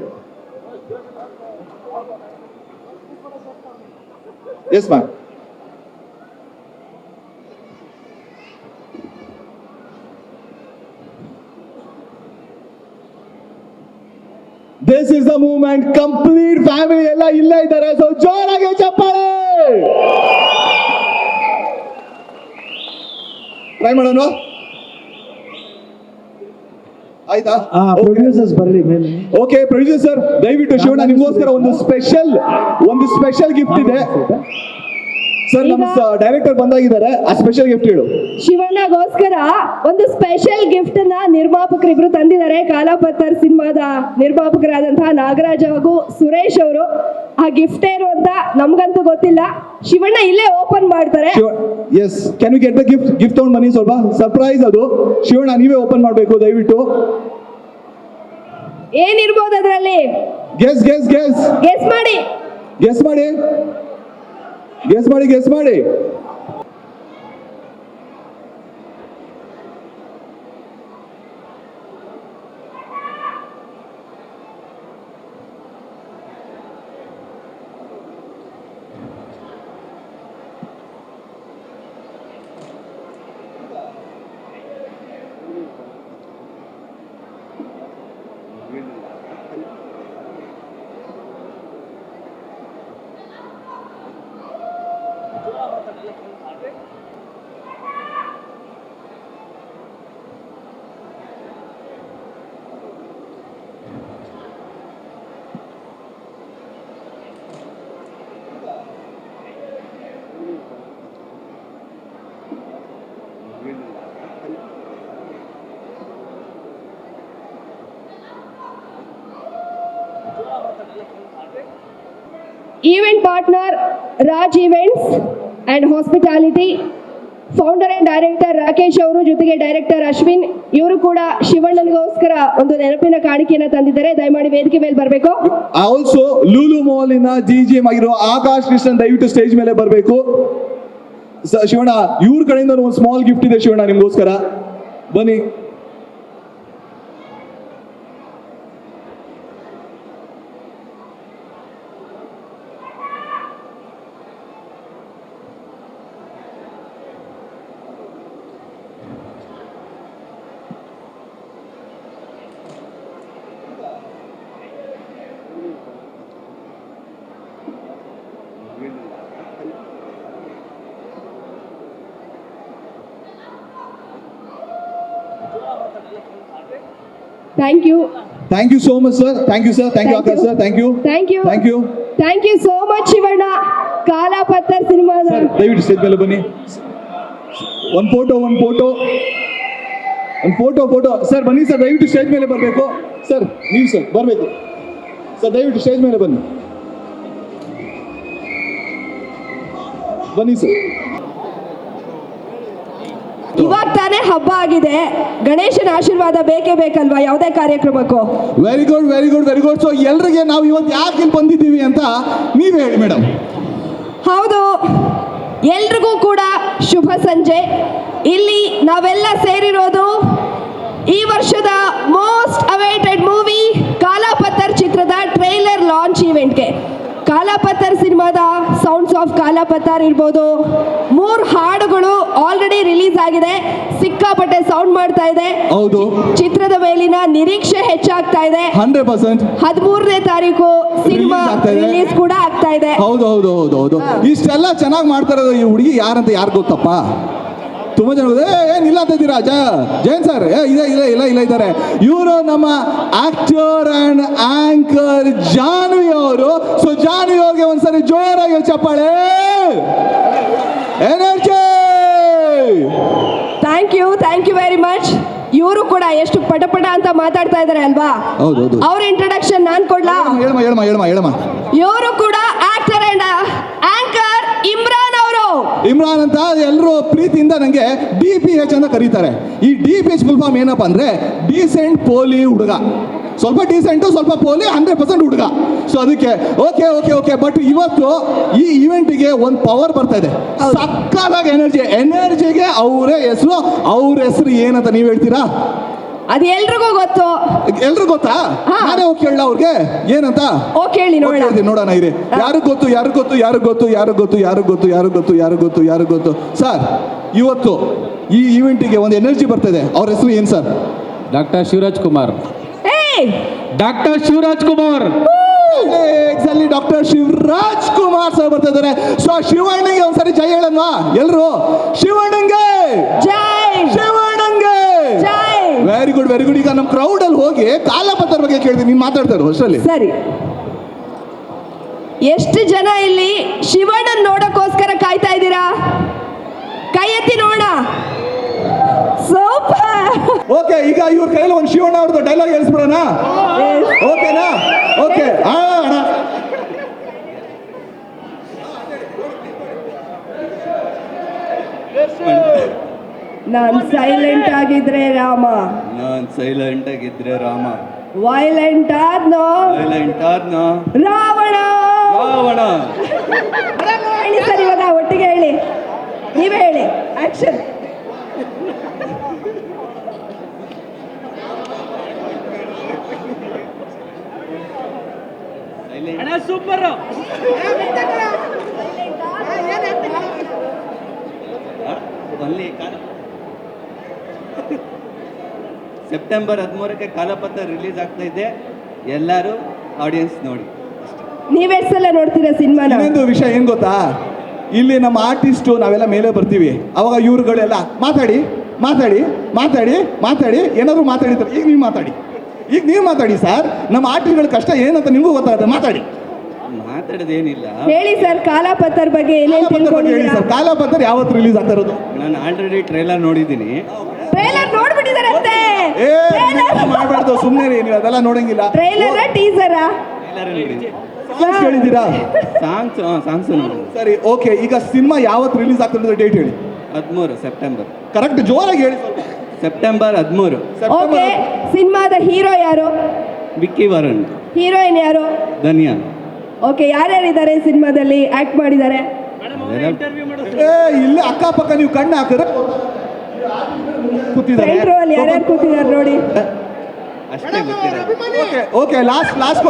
Yes ma'am. This is the movement. Complete family ಎಲ್ಲ ಇಲ್ಲೇ ಇದ್ದಾರೆ. ಸೊ ಜೋರಾಗಿ ಚಪ್ಪಾಳೆ. ಟ್ರೈ ಮಾಡೋಣ, ಆಯ್ತಾ? ಪ್ರೊಡ್ಯೂಸರ್ಸ್ ಬರಲಿ ಮೇಲೆ. ಓಕೆ ಪ್ರೊಡ್ಯೂಸರ್, ದಯವಿಟ್ಟು ಶಿವಣ್ಣ ನಿಮ್ಗೋಸ್ಕರ ಒಂದು ಸ್ಪೆಷಲ್ ಗಿಫ್ಟ್ ಇದೆ ಸರ್. ನಮ್ಮ ಡೈರೆಕ್ಟರ್ ಬಂದಾಗಿದ್ದಾರೆ, ಆ ಸ್ಪೆಷಲ್ ಗಿಫ್ಟ್ ಹೇಳು. ಶಿವಣ್ಣಗೋಸ್ಕರ ಒಂದು ಸ್ಪೆಷಲ್ ಗಿಫ್ಟ್ ನ ನಿರ್ಮಾಪಕರಿಬ್ರು ತಂದಿದ್ದಾರೆ. ಕಾಲಾಪತ್ತರ್ ಸಿನಿಮಾದ ನಿರ್ಮಾಪಕರಾದಂತಹ ನಾಗರಾಜ್ ಹಾಗೂ ಸುರೇಶ್ ಅವರು. ಆ ಗಿಫ್ಟ್ ಏನು ಅಂತ ನಮ್ಗಂತೂ ಗೊತ್ತಿಲ್ಲ. ಶಿವಣ್ಣ ಇಲ್ಲೇ ಓಪನ್ ಮಾಡ್ತಾರೆ. Yes, can you get the gift? Gift ತಗೊಂಡು ಬನ್ನಿ, ಸ್ವಲ್ಪ ಸರ್ಪ್ರೈಸ್ ಅದು. ಶಿವಣ್ಣ ನೀವೇ ಓಪನ್ ಮಾಡಬೇಕು ದಯವಿಟ್ಟು. ಏನಿರ್ಬೋದು ಅದರಲ್ಲಿ? ಗೆಸ್ ಗೆಸ್ ಗೆಸ್ ಗೆಸ್ ಮಾಡಿ, ಗೆಸ್ ಮಾಡಿ, ಗೆಸ್ ಮಾಡಿ, ಗೆಸ್ ಮಾಡಿ. Event partner Raj events and hospitality, founder and director Rakesh ಅವರು, ಜೊತೆಗೆ ಡೈರೆಕ್ಟರ್ ಅಶ್ವಿನ್ ಇವರು ಕೂಡ ಶಿವಣ್ಣನಿಗೋಸ್ಕರ ಒಂದು ನೆನಪಿನ ಕಾಣಿಕೆಯನ್ನ ತಂದಿದ್ದಾರೆ. ದಯಮಾಡಿ ವೇದಿಕೆ ಮೇಲೆ ಬರಬೇಕು. ಆಲ್ಸೋ ಲೂಲು ಮಾಲಿನ GGM ಆಗಿರೋ ಆಕಾಶ್ ಕೃಷ್ಣನ್ ದಯವಿಟ್ಟು ಸ್ಟೇಜ್ ಮೇಲೆ ಬರಬೇಕು. ಶಿವಣ್ಣ, ಇವ್ರ ಕಡೆಯಿಂದ ಒಂದು ಸ್ಮಾಲ್ ಗಿಫ್ಟ್ ಇದೆ ಶಿವಣ್ಣ ನಿಮ್ಗೋಸ್ಕರ, ಬನ್ನಿ. Thank you. Thank you so much sir. Thank you sir. Thank you Akash sir. Thank you. Thank you. Thank you. Thank you so much Shivanna. Kaalapatthar ಸಿನಿಮಾದ ಸರ್ ದಯವಿಟ್ಟು ಸ್ಟೇಜ್ ಮೇಲೆ ಬನ್ನಿ. ಒಂದು ಫೋಟೋ ಸರ್, ಬನ್ನಿ ಸರ್, ದಯವಿಟ್ಟು ಸ್ಟೇಜ್ ಮೇಲೆ ಬರಬೇಕು ಸರ್. ನೀವು ಸರ್ ಬರಬೇಕು ಸರ್, ದಯವಿಟ್ಟು ಸ್ಟೇಜ್ ಮೇಲೆ ಬನ್ನಿ, ಬನ್ನಿ ಸರ್. ಇವಾಗ ತಾನೇ ಹಬ್ಬ ಆಗಿದೆ, ಗಣೇಶನ ಆಶೀರ್ವಾದ ಬೇಕೇ ಬೇಕಲ್ವಾ ಯಾವುದೇ ಕಾರ್ಯಕ್ರಮಕ್ಕೂ? Very good, very good, very good. So ಎಲ್ರಿಗೆ ನಾವು ಇವತ್ತು ಯಾಕೆ ಇಲ್ಲಿ ಬಂದಿದ್ದೀವಿ ಅಂತ ನೀವೇ ಹೇಳಿ ಮೇಡಮ್. ಹೌದು, ಎಲ್ರಿಗೂ ಕೂಡ ಶುಭ ಸಂಜೆ. ಇಲ್ಲಿ ನಾವೆಲ್ಲ ಸೇರಿರೋದು ಈ ವರ್ಷದ ಮೋಸ್ಟ್ ಅವೈಟೆಡ್ ಮೂವಿ ಕಾಲಾಪತ್ತರ್ ಚಿತ್ರದ ಟ್ರೈಲರ್ ಲಾಂಚ್ ಈವೆಂಟ್ಗೆ. ಕಾಲಾಪತ್ತರ್ ಸಿನಿಮಾದ ಸೌಂಡ್ಸ್ ಆಫ್ ಆಫ್ ಕಾಲಾಪತ್ತಾರ್ ಇರ್ಬೋದು, 3 ಹಾಡುಗಳು ಆಲ್ರೆಡಿ ರಿಲೀಸ್ ಆಗಿದೆ, ಸಿಕ್ಕಾಪಟ್ಟೆ ಸೌಂಡ್ ಮಾಡ್ತಾ ಇದೆ. ಹೌದು, ಚಿತ್ರದ ಮೇಲಿನ ನಿರೀಕ್ಷೆ ಹೆಚ್ಚಾಗ್ತಾ ಇದೆ. 100%. 13ನೇ ತಾರೀಕು ಸಿನಿಮಾ ಆಗ್ತಾ ಇದೆ. ರಿಲೀಸ್ ಕೂಡ ಆಗ್ತಾ ಇದೆ. ಹೌದು ಹೌದು ಹೌದು ಹೌದು. ಇಷ್ಟೆಲ್ಲ ಚೆನ್ನಾಗಿ ಮಾಡ್ತಾ ಇರೋದು ಈ ಹುಡುಗಿ ಯಾರಂತ ಯಾರು ಗೊತ್ತಪ್ಪ? ತುಂಬಾ ಜನ ಏನಿಲ್ಲ ಅಂತ ಇದ್ದೀರಾ? ಜೈನ್ ಸರ್ ಇಲ್ಲ ಇದ್ದಾರೆ. ಇವರು ನಮ್ಮ ಆಕ್ಟರ್ ಅಂಡ್ ಆಂಕರ್ ಜಾನ್ವಿ ಅವರು. ಸೊ ಜಾನ್ವಿ ಅವ್ರಿಗೆ ಒಂದ್ಸರಿ ಜೋರಾಗಿ ಚಪ್ಪಾಳೆ. Energy. Thank you very much. ಇವರು ಕೂಡ ಎಷ್ಟು ಪಟಪಟ ಅಂತ ಮಾತಾಡ್ತಾ ಇದ್ದಾರೆ ಅಲ್ವಾ? ಹೌದು. ಅವ್ರ ಇಂಟ್ರಡಕ್ಷನ್ ನಾನ್ ಕೊಡ್ಲಾ? ಹೇಳಮ್ಮ. ಇವರು ಕೂಡ ಆಕ್ಟರ್ ಅಂಡ್ ಆಂಕರ್ ಇಮ್ರಾನ್ ಅವರು. ಇಮ್ರಾನ್ ಅಂತ ಎಲ್ಲರೂ ಪ್ರೀತಿಯಿಂದ ನಂಗೆ DPH ಅಂತ ಕರೀತಾರೆ. ಈ DPH ಫುಲ್ ಫಾರ್ಮ್ ಏನಪ್ಪ ಅಂದ್ರೆ ಡೀಸೆಂಟ್ ಪೋಲಿ ಹುಡುಗ. ಸ್ವಲ್ಪ ಡೀಸೆಂಟು, ಸ್ವಲ್ಪ ಪೋಲಿ, 100% ಹುಡುಗ. ಸೊ ಅದಕ್ಕೆ ಓಕೆ. ಬಟ್ ಇವತ್ತು ಈ ಇವೆಂಟಿಗೆ ಒಂದು ಪವರ್ ಬರ್ತಾ ಇದೆ, ಸಕ್ಕತ್ತಾಗಿ ಎನರ್ಜಿಗೆ ಅವ್ರ ಹೆಸರು ಏನಂತ ನೀವು ಹೇಳ್ತೀರಾ? ಅದು ಎಲ್ರಿಗೂ ಗೊತ್ತು. ಎಲ್ರಿಗೂ ಗೊತ್ತಾ? ನಾನೇ ಹೋಗಿ ಕೇಳಲ್ಲ ಅವ್ರಿಗೆ ಏನಂತ? ಓಕೆ ಹೇಳಿ ನೋಡೋಣ ಇರಿ. ಯಾರು ಗೊತ್ತು ಸರ್? ಇವತ್ತು ಈ ಇವೆಂಟಿಗೆ ಒಂದು ಎನರ್ಜಿ ಬರ್ತಿದೆ. ಅವ್ರ ಹೆಸರು ಏನು ಸರ್? Doctor Shivaraj Kumar. Doctor Shivaraj Kumar doctor Shivaraj Kumar sir ಬರ್ತಾ ಇದ್ದಾರೆ. ಸೊ ಶಿವಣ್ಣಗೆ ಒಂದ್ಸರಿ ಜೈ ಹೇಳನ್ವಾ ಎಲ್ರು? ಶಿವಣ್ಣಂಗೆ ಜೈ. Very good. ಈಗ ನಮ್ಮ ಕ್ರೌಡ್ ಅಲ್ಲಿ ಹೋಗಿ ಕಾಲಾಪತ್ತಾರ್ ಬಗ್ಗೆ ಕೇಳಿದ್ವಿ, ನೀನ್ ಮಾತಾಡ್ತಾ ಇರೋ ಅಷ್ಟರಲ್ಲಿ. ಸರಿ, ಎಷ್ಟು ಜನ ಇಲ್ಲಿ ಶಿವಣ್ಣನ್ ನೋಡಕ್ಕೋಸ್ಕರ ಕಾಯ್ತಾ ಇದ್ದೀರಾ? ಕೈ ಎತ್ತಿ ನೋಡ. ಸೂಪರ್. ಓಕೆ, ಈಗ ಇವ್ರ ಕೈಯಲ್ಲಿ ಒಂದು ಶಿವಣ್ಣ ಅವ್ರದ್ದು ಡೈಲಾಗ್ ಹೇಳಿಸ್ಬಿಡೋಣ. ಓಕೆನಾ? ಓಕೆ. ಅಣ್ಣ ನಾನ್ ಸೈಲೆಂಟ್ ಆಗಿದ್ರೆ ರಾಮ, ವೈಲೆಂಟ್ ಆದ್ನೋ ರಾವಣ. ಹೇಳಿ ಸರ್, ಇವಾಗ ಒಟ್ಟಿಗೆ ಹೇಳಿ, ನೀವೇ ಹೇಳಿ. Action. Super. September 13ಕ್ಕೆ Kalapatra release ಆಗ್ತಾ ಇದೆ, ಎಲ್ಲರೂ ಆಡಿಯನ್ಸ್ ನೋಡಿ. ನೀವೆಷ್ಟು ಸಲ ನೋಡ್ತೀರಾ ಸಿನಿಮಾನ? ಇನ್ನೊಂದು ವಿಷಯ ಏನ್ ಗೊತ್ತಾ, ಇಲ್ಲಿ ನಮ್ಮ ಆರ್ಟಿಸ್ಟು ನಾವೆಲ್ಲ ಮೇಲೆ ಬರ್ತೀವಿ, ಅವಾಗ ಇವ್ರುಗಳೆಲ್ಲ ಮಾತಾಡಿ ಏನಾದ್ರು ಮಾತಾಡಿತಾರೆ. ಈಗ ನೀವು ಮಾತಾಡಿ ಸರ್. ನಮ್ಮ ಆರ್ಟಿಸ್ಟ್ಗಳ ಕಷ್ಟ ಏನಂತ ನಿಮಗೂ ಗೊತ್ತಾಗುತ್ತೆ. ಮಾತಾಡೋದೇನಿಲ್ಲ. ಹೇಳಿ ಸರ್, ಕಾಲಾಪತ್ತರ್ ಬಗ್ಗೆ ಏನೇನು ತಿಳ್ಕೊಂಡಿದ್ದೀರಾ? ಕಾಲಾಪತ್ತರ್ ಯಾವತ್ತು ರಿಲೀಸ್ ಆಗ್ತಾ ಇರೋದು? ನಾನು ಆಲ್ರೆಡಿ ಟ್ರೈಲರ್ ನೋಡಿದ್ದೀನಿ. ಟ್ರೈಲರ್ ನೋಡ್ಬಿಟ್ಟಿದಾರಂತೆ. ಮಾಡಬಾರ್ದು, ಸುಮ್ಮನೆ ನೀವು ಅದೆಲ್ಲ ನೋಡಂಗಿಲ್ಲ. ಟ್ರೈಲರ್ ಟೀಸರಾ? ಕೇಳಿದ್ದೀರಾ? ಸಾಂಗ್ಸ್ ನೋಡಿ. ಸರಿ, ಓಕೆ. ಈಗ ಸಿನಿಮಾ ಯಾವತ್ತು ರಿಲೀಸ್ ಆಗ್ತದೆ ಡೇಟ್ ಹೇಳಿ. 13 ಸೆಪ್ಟೆಂಬರ್. ಕರೆಕ್ಟ್, ಜೋರಾಗಿ ಹೇಳಿ. ಸೆಪ್ಟೆಂಬರ್ 13. ಓಕೆ. ಸಿನಿಮಾದ ಹೀರೋ ಯಾರು? ವಿಕ್ಕಿ ವರುಣ್. ಹೀರೋಯಿನ್ ಯಾರು? ಧನ್ಯಾ. ಓಕೆ, ಯಾರ್ಯಾರಿದ್ದಾರೆ ಸಿನಿಮಾದಲ್ಲಿ ಆಕ್ಟ್ ಮಾಡಿದ್ದಾರೆ? ಇಲ್ಲ ಅಕ್ಕಪಕ್ಕ ನೀವು ಕಣ್ಣು ಹಾಕಿದ್ರೆ ಕೂತಿದ್ದಾರೆ. ಯಾರ್ಯಾರು ಕೂತಿದ್ದಾರೆ ನೋಡಿ. ಅಷ್ಟೇ ಗೊತ್ತಿಲ್ಲ. Okay, last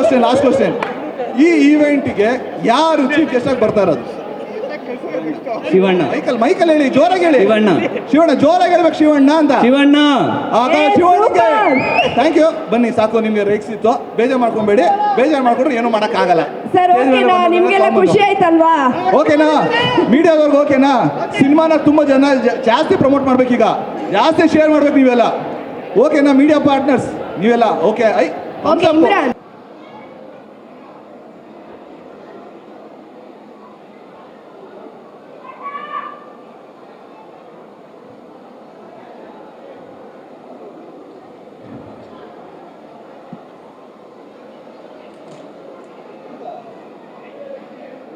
question. ಈ ಈವೆಂಟ್ಗೆ ಯಾರು ಚೀಫ್ ಗೆಸ್ಟ್ ಆಗಿ ಬರ್ತಾ ಇರೋದು? ಶಿವಣ್ಣ. ಮೈಕಲ್ ಹೇಳಿ, ಜೋರಾಗಿ ಹೇಳಿ. ಶಿವಣ್ಣ ಜೋರಾಗಿ ಹೇಳ್ಬೇಕು. ಶಿವಣ್ಣ ಅಂತ. ಶಿವಣ್ಣ. Thank you. ಬನ್ನಿ, ಸಾಕು, ನಿಮ್ಗೆ ರೇಕ್ಸಿತ್ತು. ಬೇಜಾರು ಮಾಡ್ಕೊಂಬೇಡಿ. ಬೇಜಾರು ಮಾಡ್ಕೊಂಡ್ರೆ ಏನು ಮಾಡಕ್ ಆಗಲ್ಲ. ಸರ್, ಓಕೆನಾ? ನಿಮ್ಗೆಲ್ಲ ಖುಷಿ ಆಯ್ತಲ್ವಾ? ಓಕೆನಾ? ಮೀಡಿಯಾದವ್ರಿಗೆ ಓಕೆನಾ? ಸಿನಿಮಾನ ತುಂಬಾ ಜನ ಜಾಸ್ತಿ ಪ್ರಮೋಟ್ ಮಾಡ್ಬೇಕೀಗ, ಜಾಸ್ತಿ ಶೇರ್ ಮಾಡ್ಬೇಕು ನೀವೆಲ್ಲ. ಓಕೆನಾ? ಮೀಡಿಯಾ ಪಾರ್ಟ್ನರ್ಸ್ ನೀವೆಲ್ಲ okay? Imran,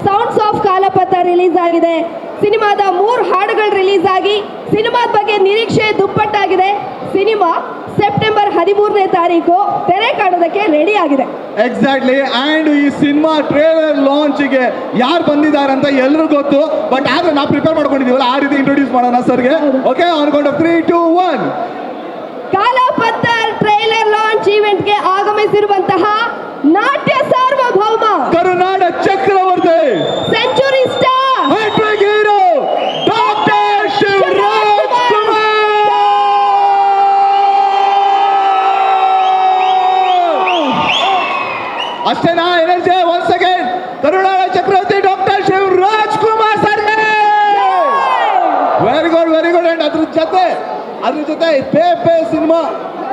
sounds of Kaalapatthar release ಆಗಿದೆ. ಸಿನಿಮಾದ 3 ಹಾಡುಗಳು ರಿಲೀಸ್ ಆಗಿ ಸಿನಿಮಾದ ಬಗ್ಗೆ ನಿರೀಕ್ಷೆ ದುಪ್ಪಟ್ಟಾಗಿದೆ. ಸಿನಿಮಾ ಸೆಪ್ಟೆಂಬರ್ 13ನೇ ತಾರೀಕು ತೆರೆ ಕಾಣೋದಕ್ಕೆ ರೆಡಿ ಆಗಿದೆ. ಎಕ್ಸಾಕ್ಟ್ಲಿ. ಅಂಡ್ ಈ ಸಿನಿಮಾ ಟ್ರೇಲರ್ ಲಾಂಚ್ಗೆ ಯಾರು ಬಂದಿದ್ದಾರೆ ಅಂತ ಎಲ್ಲರೂ ಗೊತ್ತು. ಬಟ್ ಆದ್ರೆ ನಾವು ಪ್ರಿಪೇರ್ ಮಾಡ್ಕೊಂಡಿದೀವಲ್ಲ, ಆ ರೀತಿ ಇಂಟ್ರೊಡ್ಯೂಸ್ ಮಾಡೋಣ ಸರ್ಗೆ. Okay, on count of 3, 2, 1. Kaalapatthar trailer launch ಇವೆಂಟ್ಗೆ ಆಗಮಿಸಿರುವಂತಹ ನಾಟ್ಯ ಸಾರ್ವಭೌಮ, ಕರುನಾಡ ಚಕ್ರವರ್ತಿ, ಸೆಂಚುರಿ ಸ್ಟಾರ್, ಅಷ್ಟೇನಾ ಎನರ್ಜಿ ಒನ್ ಸೆಕೆಂಡ್ ಕರುನಾಡ Chakravarthi doctor Shivaraj Kumar sir very good and ಅದ್ರ ಜೊತೆ ಪೇ ಸಿನಿಮಾ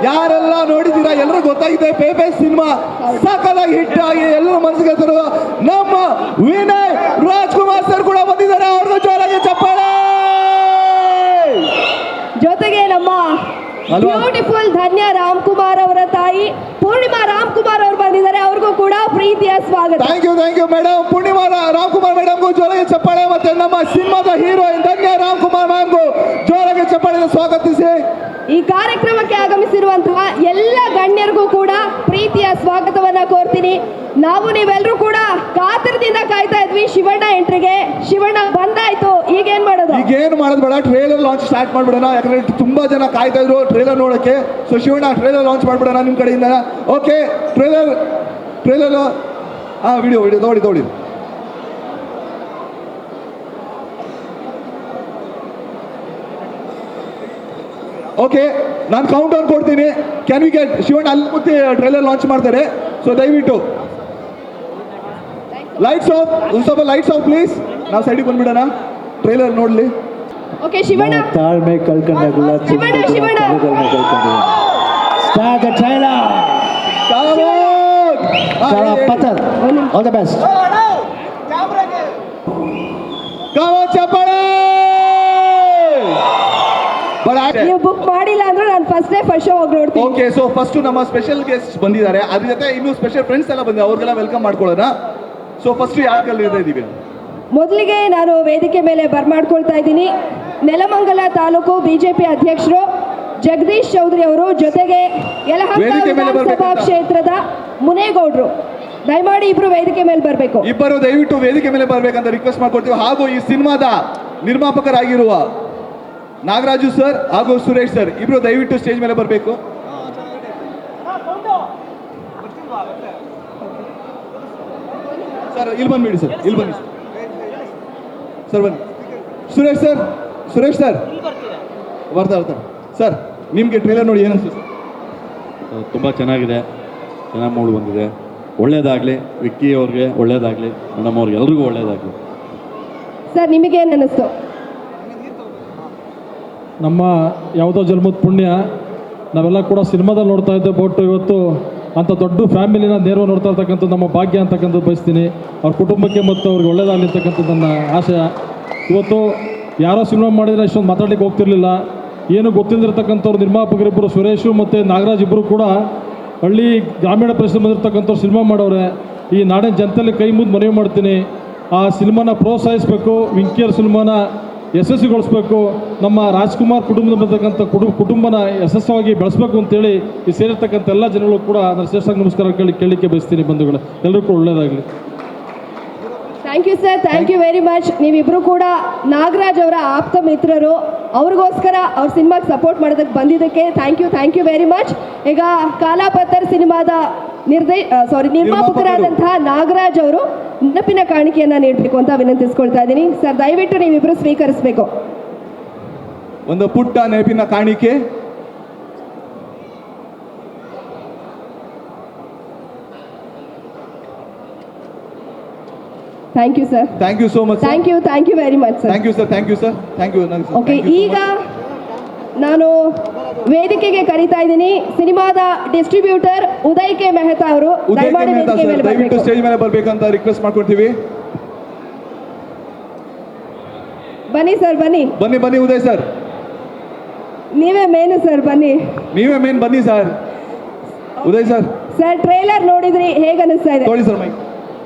ಯಾರೆಲ್ಲ ನೋಡಿದ್ದೀರಾ ಎಲ್ಲರೂ ಗೊತ್ತಾಗಿದೆ ಪೇ ಸಿನಿಮಾ ಸಕಲಾಗಿ ಹಿಟ್ ಆಗಿ ಎಲ್ಲರೂ ಮನಸ್ಸಿಗೆ ತರುವ ನಮ್ಮ ವಿನಯ್ ರಾಜ್ಕುಮಾರ್ ಸರ್ ಕೂಡ ಬಂದಿದ್ದಾರೆ. ಅವ್ರಿಗೂ ಜೋರಾಗಿ ಚಪ್ಪಾಳೆ. ಜೊತೆಗೆ ನಮ್ಮ ಬ್ಯೂಟಿಫುಲ್ ಧನ್ಯ ರಾಮ್ಕುಮಾರ್ ಅವರ ತಾಯಿ ಪೂರ್ಣಿಮಾ ರಾಮ್ಕುಮಾರ್ ಅವರು ಬಂದಿದ್ದಾರೆ. ಅವ್ರಿಗೂ ಕೂಡ ಪ್ರೀತಿಯ ಸ್ವಾಗತ. Thank you madam. Poornima Ramkumar ಮೇಡಮ್ಗೂ ಜೋರಾಗಿ ಚಪ್ಪಾಳೆ. ಮತ್ತೆ ನಮ್ಮ ಸಿನಿಮಾದ ಹೀರೋಯಿನ್ ಧನ್ಯ ರಾಮ್ಕುಮಾರ್ ಮ್ಯಾಮ್ಗೂ ಜೋರಾಗಿ ಚಪ್ಪಾಳೆ ಸ್ವಾಗತಿಸಿ. ಈ ಕಾರ್ಯಕ್ರಮಕ್ಕೆ ಆಗಮಿಸಿರುವಂತಹ ಎಲ್ಲ ಗಣ್ಯರಿಗೂ ಕೂಡ ಪ್ರೀತಿಯ ಸ್ವಾಗತವನ್ನ ಕೋರ್ತೀನಿ. ನಾವು ನೀವೆಲ್ಲರೂ ಕೂಡ ಕಾತರದಿಂದ ಕಾಯ್ತಾ ಇದ್ವಿ ಶಿವಣ್ಣ ಎಂಟ್ರಿಗೆ. ಶಿವಣ್ಣ ಬಂದಾಯ್ತು, ಈಗೇನ್ ಮಾಡೋದು? ಈಗೇನು ಮಾಡೋದು ಬೇಡ, ಟ್ರೇಲರ್ ಲಾಂಚ್ ಸ್ಟಾರ್ಟ್ ಮಾಡ್ಬಿಡೋಣ. ಯಾಕಂದ್ರೆ ತುಂಬಾ ಜನ ಕಾಯ್ತಾ ಇದ್ರು ಟ್ರೇಲರ್ ನೋಡಕ್ಕೆ. ಸೊ ಶಿವಣ್ಣ ಟ್ರೇಲರ್ ಲಾಂಚ್ ಮಾಡ್ಬಿಡೋಣ ನಿಮ್ ಕಡೆಯಿಂದ. ಓಕೆ, ಟ್ರೇಲರ್ ವಿಡಿಯೋ ತಗೊಳ್ಳಿ. ಓಕೆ, ನಾನು ಕೌಂಟ್ ಡೌನ್ ಕೊಡ್ತೀನಿ. ಕ್ಯಾನ್ ವಿ ಗೆಟ್ ಶಿವಣ್ಣ ಅಲ್ಲಿ ಕೂತಿ ಟ್ರೇಲರ್ ಲಾಂಚ್ ಮಾಡ್ತಾರೆ. ಸೊ ದಯವಿಟ್ಟು ಲೈಟ್ಸ್ ಆಫ್, ಸ್ವಲ್ಪ ಲೈಟ್ಸ್ ಆಫ್ ಪ್ಲೀಸ್. ನಾವು ಸೈಡಿಗೆ ಬಂದ್ಬಿಡೋಣ, ಟ್ರೇಲರ್ ನೋಡ್ಲಿ. ಓಕೆ ಶಿವಣ್ಣ, ತಾಳ್ಮೆ ಕಳ್ಕೊಂಡಾಗಲ್ಲ, Shivanna. Start the trailer. Patthar all the best. ಚಪ್ಪಾಳೆ. ನೀವು ಬುಕ್ ಮಾಡಿಲ್ಲ ಅಂದ್ರೆ ನಾನು ಫಸ್ಟ್ ಶೋ ಹೋಗಿ ನೋಡ್ತೀನಿ. ಓಕೆ, ಸೊ ಫಸ್ಟ್ ನಮ್ಮ ಸ್ಪೆಷಲ್ ಗೆಸ್ಟ್ ಬಂದಿದ್ದಾರೆ. ಅದ್ರ ಜೊತೆ ಇನ್ನೂ ಸ್ಪೆಷಲ್ ಫ್ರೆಂಡ್ಸ್ ಎಲ್ಲ ಬಂದಿದ್ದಾರೆ. ಅವ್ರಿಗೆಲ್ಲ ವೆಲ್ಕಮ್ ಮಾಡ್ಕೊಳ್ಳೋಣ. ಸೊ ಫಸ್ಟ್ ಯಾರು ಕಲಿತಾ ಇದ್ದೀವಿ? ಮೊದಲಿಗೆ ನಾನು ವೇದಿಕೆ ಮೇಲೆ ಬರ್ಮಾಡ್ಕೊಳ್ತಾ ಇದ್ದೀನಿ ನೆಲಮಂಗಲ ತಾಲೂಕು ಬಿಜೆಪಿ ಅಧ್ಯಕ್ಷರು ಜಗದೀಶ್ ಚೌಧರಿ ಅವರು, ಜೊತೆಗೆ ಯಲಹಂಕ ವಿಧಾನಸಭಾ ಕ್ಷೇತ್ರದ ಮುನೇಗೌಡರು. ದಯಮಾಡಿ ಇಬ್ರು ವೇದಿಕೆ ಮೇಲೆ ಬರಬೇಕು. ಇಬ್ಬರು ದಯವಿಟ್ಟು ವೇದಿಕೆ ಮೇಲೆ ಬರ್ಬೇಕಂತ ರಿಕ್ವೆಸ್ಟ್ ಮಾಡ್ಕೊಡ್ತೀವಿ. ಹಾಗೂ ಈ ಸಿನಿಮಾದ ನಿರ್ಮಾಪಕರಾಗಿರುವ ನಾಗರಾಜು ಸರ್ ಹಾಗೂ ಸುರೇಶ್ ಸರ್ ಇಬ್ರು ದಯವಿಟ್ಟು ಸ್ಟೇಜ್ ಮೇಲೆ ಬರಬೇಕು. ಸರ್ ಇಲ್ಲಿ ಬಂದ್ಬಿಡಿ ಸರ್, ಇಲ್ಲಿ ಬನ್ನಿ ಸರ್, ಬನ್ನಿ. ಸುರೇಶ್ ಸರ್ ಬರ್ತಾರೆ ಸರ್. ನಿಮಗೆ ಟ್ರೇಲರ್ ನೋಡಿ ಏನು ಅನಿಸ್ತು ಸರ್? ತುಂಬ ಚೆನ್ನಾಗಿದೆ, ಚೆನ್ನಾಗಿ ಮೂಡಿ ಬಂದಿದೆ. ಒಳ್ಳೇದಾಗಲಿ, ವಿಕ್ಕಿ ಅವ್ರಿಗೆ ಒಳ್ಳೇದಾಗಲಿ, ಮೇಡಮ್ ಅವ್ರಿಗೆ ಎಲ್ರಿಗೂ ಒಳ್ಳೇದಾಗಲಿ. ಸರ್ ನಿಮಗೇನು ಅನ್ನಿಸ್ತು? ನಮ್ಮ ಯಾವುದೋ ಜನ್ಮದ ಪುಣ್ಯ, ನಾವೆಲ್ಲ ಕೂಡ ಸಿನಿಮಾದಲ್ಲಿ ನೋಡ್ತಾ ಇದ್ದೆ. ಬಟ್ ಇವತ್ತು ಅಂಥ ದೊಡ್ಡ ಫ್ಯಾಮಿಲಿನ ನೇರವಾಗಿ ನೋಡ್ತಾ ಇರ್ತಕ್ಕಂಥದ್ದು ನಮ್ಮ ಭಾಗ್ಯ ಅಂತಕ್ಕಂಥದ್ದು ಬಯಸ್ತೀನಿ. ಅವ್ರ ಕುಟುಂಬಕ್ಕೆ ಮತ್ತು ಅವ್ರಿಗೆ ಒಳ್ಳೇದಾಗಲಿ ಅಂತಕ್ಕಂಥದ್ದು ನನ್ನ ಆಶಯ. ಇವತ್ತು ಯಾರೋ ಸಿನಿಮಾ ಮಾಡಿದರೆ ಇಷ್ಟೊಂದು ಮಾತಾಡ್ಲಿಕ್ಕೆ ಹೋಗ್ತಿರ್ಲಿಲ್ಲ. ಏನು ಗೊತ್ತಿಲ್ಲದಿರ್ತಕ್ಕಂಥವ್ರು ನಿರ್ಮಾಪಕರಿಬ್ಬರು ಸುರೇಶು ಮತ್ತು ನಾಗರಾಜ್ ಇಬ್ಬರು ಕೂಡ ಹಳ್ಳಿ ಗ್ರಾಮೀಣ ಪ್ರದೇಶದಲ್ಲಿ ಬಂದಿರತಕ್ಕಂಥವ್ರು ಸಿನಿಮಾ ಮಾಡೋರೆ. ಈ ನಾಡಿನ ಜನತೆಯಲ್ಲಿ ಕೈ ಮುದ್ದು ಮನವಿ ಮಾಡ್ತೀನಿ, ಆ ಸಿನಿಮಾನ ಪ್ರೋತ್ಸಾಹಿಸಬೇಕು, ವಿಂಕಿಯರ್ ಸಿನಿಮಾನ ಯಶಸ್ವಿಗೊಳಿಸ್ಬೇಕು, ನಮ್ಮ ರಾಜ್ಕುಮಾರ್ ಕುಟುಂಬದ ಬರ್ತಕ್ಕಂಥ ಕುಟುಂಬನ ಯಶಸ್ವಾಗಿ ಬೆಳೆಸಬೇಕು ಅಂತೇಳಿ ಈ ಸೇರಿರ್ತಕ್ಕಂಥ ಎಲ್ಲ ಜನಗಳು ಕೂಡ ನಾನು ಶ್ರೇಷ್ಠ ನಮಸ್ಕಾರ ಕೇಳಲಿಕ್ಕೆ ಬಯಸ್ತೀನಿ. ಬಂಧುಗಳು ಎಲ್ಲರೂ ಕೂಡ ಒಳ್ಳೆಯದಾಗಲಿ. Thank you sir, thank you very much. ನೀವಿಬ್ಬರು ಕೂಡ ನಾಗರಾಜ್ ಅವರ ಆಪ್ತ ಮಿತ್ರರು. ಅವ್ರಿಗೋಸ್ಕರ ಅವ್ರ ಸಿನಿಮಾಗೆ ಸಪೋರ್ಟ್ ಮಾಡೋದಕ್ಕೆ ಬಂದಿದ್ದಕ್ಕೆ ಥ್ಯಾಂಕ್ ಯು ವೆರಿ ಮಚ್. ಈಗ ಕಾಲಾಪತ್ತರ್ ಸಿನಿಮಾದ ನಿರ್ಮಾಪಕರಾದಂತಹ ನಾಗರಾಜ್ ಅವರು ನೆನಪಿನ ಕಾಣಿಕೆಯನ್ನ ನೀಡಬೇಕು ಅಂತ ವಿನಂತಿಸ್ಕೊಳ್ತಾ ಇದ್ದೀನಿ. ಸರ್ ದಯವಿಟ್ಟು ನೀವಿಬ್ರು ಸ್ವೀಕರಿಸಬೇಕು. ಒಂದು ಪುಟ್ಟ ನೆನಪಿನ ಕಾಣಿಕೆ. Thank you sir. Thank you so much. Thank you very much sir. Thank you sir. Okay, ಈಗ ನಾನು ವೇದಿಕೆಗೆ ಕರೀತಾ ಇದ್ದೀನಿ ಸಿನಿಮಾದ ಡಿಸ್ಟ್ರಿಬ್ಯೂಟರ್ ಉದಯ್ ಕೆ ಮೆಹ್ತಾ ಅವರು. ದಯವಿಟ್ಟು ಸ್ಟೇಜ್ ಮೇಲೆ ಬರ್ಬೇಕಂತ ರಿಕ್ವೆಸ್ಟ್ ಮಾಡ್ಕೊಳ್ತೀವಿ. ಬನ್ನಿ ಸರ್, ಬನ್ನಿ ಉದಯ್ ಸರ್. ನೀವೇ ಮೇನ್ ಸರ್, ಬನ್ನಿ sir. Uday sir. Sir trailer ನೋಡಿದ್ರಿ, ಹೇಗೆ ಅನಿಸ್ತಾ ಇದೆ? ನೋಡಿ ಸರ್ ಮೈಕ್.